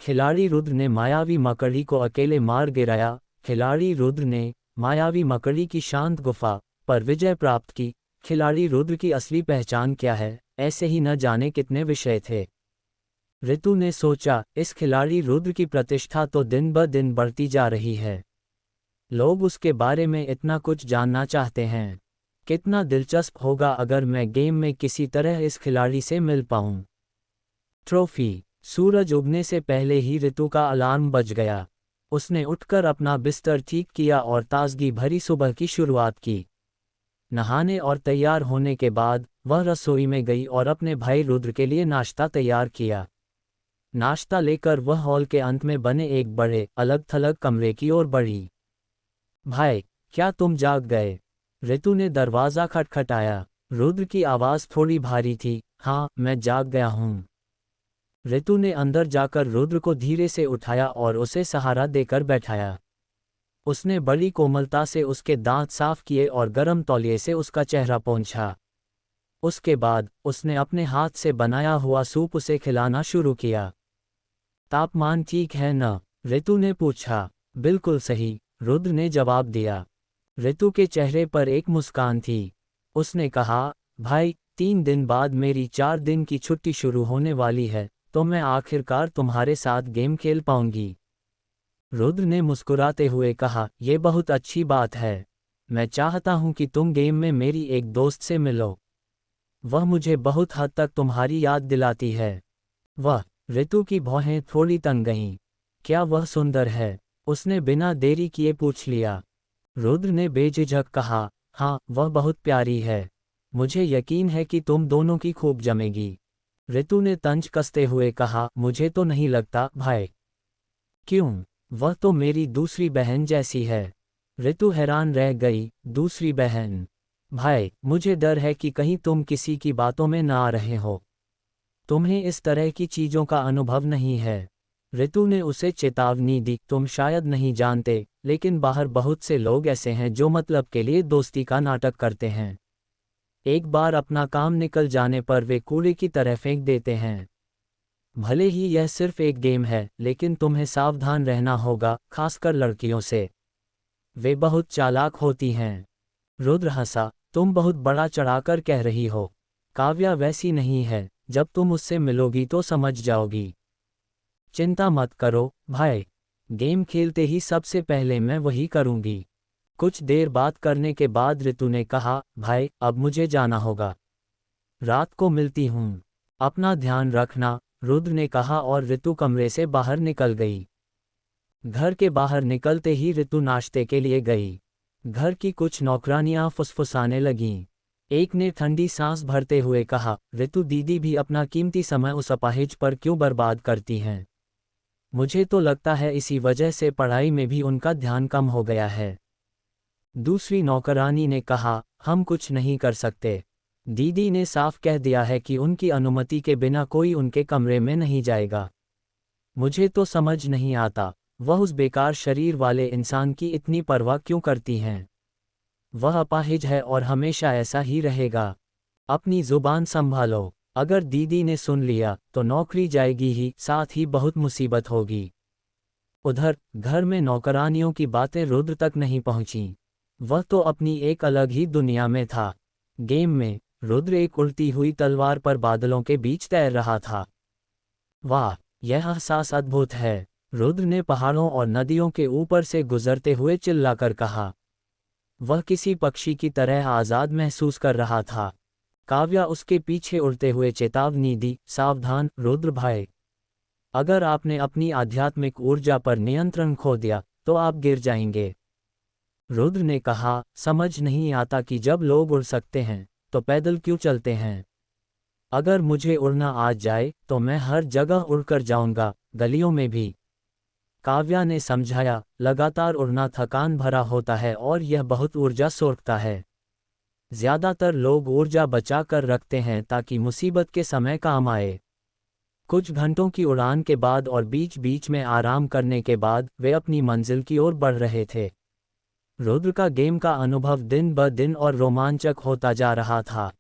खिलाड़ी रुद्र ने मायावी मकड़ी को अकेले मार गिराया। खिलाड़ी रुद्र ने मायावी मकड़ी की शांत गुफा पर विजय प्राप्त की। खिलाड़ी रुद्र की असली पहचान क्या है? ऐसे ही न जाने कितने विषय थे। ऋतु ने सोचा, इस खिलाड़ी रुद्र की प्रतिष्ठा तो दिन ब दिन बढ़ती जा रही है। लोग उसके बारे में इतना कुछ जानना चाहते हैं। कितना दिलचस्प होगा अगर मैं गेम में किसी तरह इस खिलाड़ी से मिल पाऊं। ट्रॉफी। सूरज उगने से पहले ही ऋतु का अलार्म बज गया। उसने उठकर अपना बिस्तर ठीक किया और ताजगी भरी सुबह की शुरुआत की। नहाने और तैयार होने के बाद वह रसोई में गई और अपने भाई रुद्र के लिए नाश्ता तैयार किया। नाश्ता लेकर वह हॉल के अंत में बने एक बड़े अलग थलग कमरे की ओर बढ़ी। भाई, क्या तुम जाग गए? ऋतु ने दरवाज़ा खटखटाया। रुद्र की आवाज़ थोड़ी भारी थी। हाँ, मैं जाग गया हूँ। ऋतु ने अंदर जाकर रुद्र को धीरे से उठाया और उसे सहारा देकर बैठाया। उसने बड़ी कोमलता से उसके दांत साफ किए और गर्म तौलिए से उसका चेहरा पोंछा। उसके बाद उसने अपने हाथ से बनाया हुआ सूप उसे खिलाना शुरू किया। तापमान ठीक है न? ऋतु ने पूछा। बिल्कुल सही, रुद्र ने जवाब दिया। ऋतु के चेहरे पर एक मुस्कान थी। उसने कहा, भाई, 3 दिन बाद मेरी 4 दिन की छुट्टी शुरू होने वाली है, तो मैं आखिरकार तुम्हारे साथ गेम खेल पाऊंगी। रुद्र ने मुस्कुराते हुए कहा, यह बहुत अच्छी बात है। मैं चाहता हूं कि तुम गेम में मेरी एक दोस्त से मिलो। वह मुझे बहुत हद तक तुम्हारी याद दिलाती है। वह। ऋतु की भौहें थोड़ी तंग गईं। क्या वह सुंदर है? उसने बिना देरी किए पूछ लिया। रुद्र ने बेझिझक कहा, हाँ, वह बहुत प्यारी है। मुझे यकीन है कि तुम दोनों की खूब जमेगी। ऋतु ने तंज कसते हुए कहा, मुझे तो नहीं लगता भाई। क्यों? वह तो मेरी दूसरी बहन जैसी है। ऋतु हैरान रह गई। दूसरी बहन? भाई, मुझे डर है कि कहीं तुम किसी की बातों में ना आ रहे हो। तुम्हें इस तरह की चीज़ों का अनुभव नहीं है। ऋतु ने उसे चेतावनी दी, तुम शायद नहीं जानते, लेकिन बाहर बहुत से लोग ऐसे हैं जो मतलब के लिए दोस्ती का नाटक करते हैं। एक बार अपना काम निकल जाने पर वे कूड़े की तरह फेंक देते हैं। भले ही यह सिर्फ एक गेम है, लेकिन तुम्हें सावधान रहना होगा, खासकर लड़कियों से। वे बहुत चालाक होती हैं। रुद्र हंसा, तुम बहुत बड़ा चढ़ाकर कह रही हो। काव्या वैसी नहीं है, जब तुम उससे मिलोगी तो समझ जाओगी। चिंता मत करो भाई, गेम खेलते ही सबसे पहले मैं वही करूंगी। कुछ देर बात करने के बाद ऋतु ने कहा, भाई, अब मुझे जाना होगा। रात को मिलती हूँ। अपना ध्यान रखना, रुद्र ने कहा और ऋतु कमरे से बाहर निकल गई। घर के बाहर निकलते ही ऋतु नाश्ते के लिए गई। घर की कुछ नौकरानियां फुसफुसाने लगीं। एक ने ठंडी सांस भरते हुए कहा, ऋतु दीदी भी अपना कीमती समय उस अपाहिज पर क्यों बर्बाद करती हैं? मुझे तो लगता है इसी वजह से पढ़ाई में भी उनका ध्यान कम हो गया है। दूसरी नौकरानी ने कहा, हम कुछ नहीं कर सकते। दीदी ने साफ कह दिया है कि उनकी अनुमति के बिना कोई उनके कमरे में नहीं जाएगा। मुझे तो समझ नहीं आता, वह उस बेकार शरीर वाले इंसान की इतनी परवाह क्यों करती हैं। वह अपाहिज है और हमेशा ऐसा ही रहेगा। अपनी जुबान संभालो। अगर दीदी ने सुन लिया तो नौकरी जाएगी ही, साथ ही बहुत मुसीबत होगी। उधर घर में नौकरानियों की बातें रुद्र तक नहीं पहुंचीं। वह तो अपनी एक अलग ही दुनिया में था। गेम में रुद्र एक उल्टी हुई तलवार पर बादलों के बीच तैर रहा था। वाह, यह एहसास अद्भुत है, रुद्र ने पहाड़ों और नदियों के ऊपर से गुजरते हुए चिल्लाकर कहा। वह किसी पक्षी की तरह आज़ाद महसूस कर रहा था। काव्या उसके पीछे उड़ते हुए चेतावनी दी, सावधान रुद्र भाई। अगर आपने अपनी आध्यात्मिक ऊर्जा पर नियंत्रण खो दिया तो आप गिर जाएंगे। रुद्र ने कहा, समझ नहीं आता कि जब लोग उड़ सकते हैं तो पैदल क्यों चलते हैं। अगर मुझे उड़ना आ जाए तो मैं हर जगह उड़कर जाऊंगा, गलियों में भी। काव्या ने समझाया, लगातार उड़ना थकान भरा होता है और यह बहुत ऊर्जा सोखता है। ज्यादातर लोग ऊर्जा बचा कर रखते हैं ताकि मुसीबत के समय काम आए। कुछ घंटों की उड़ान के बाद और बीच बीच में आराम करने के बाद वे अपनी मंजिल की ओर बढ़ रहे थे। रुद्र का गेम का अनुभव दिन ब दिन और रोमांचक होता जा रहा था।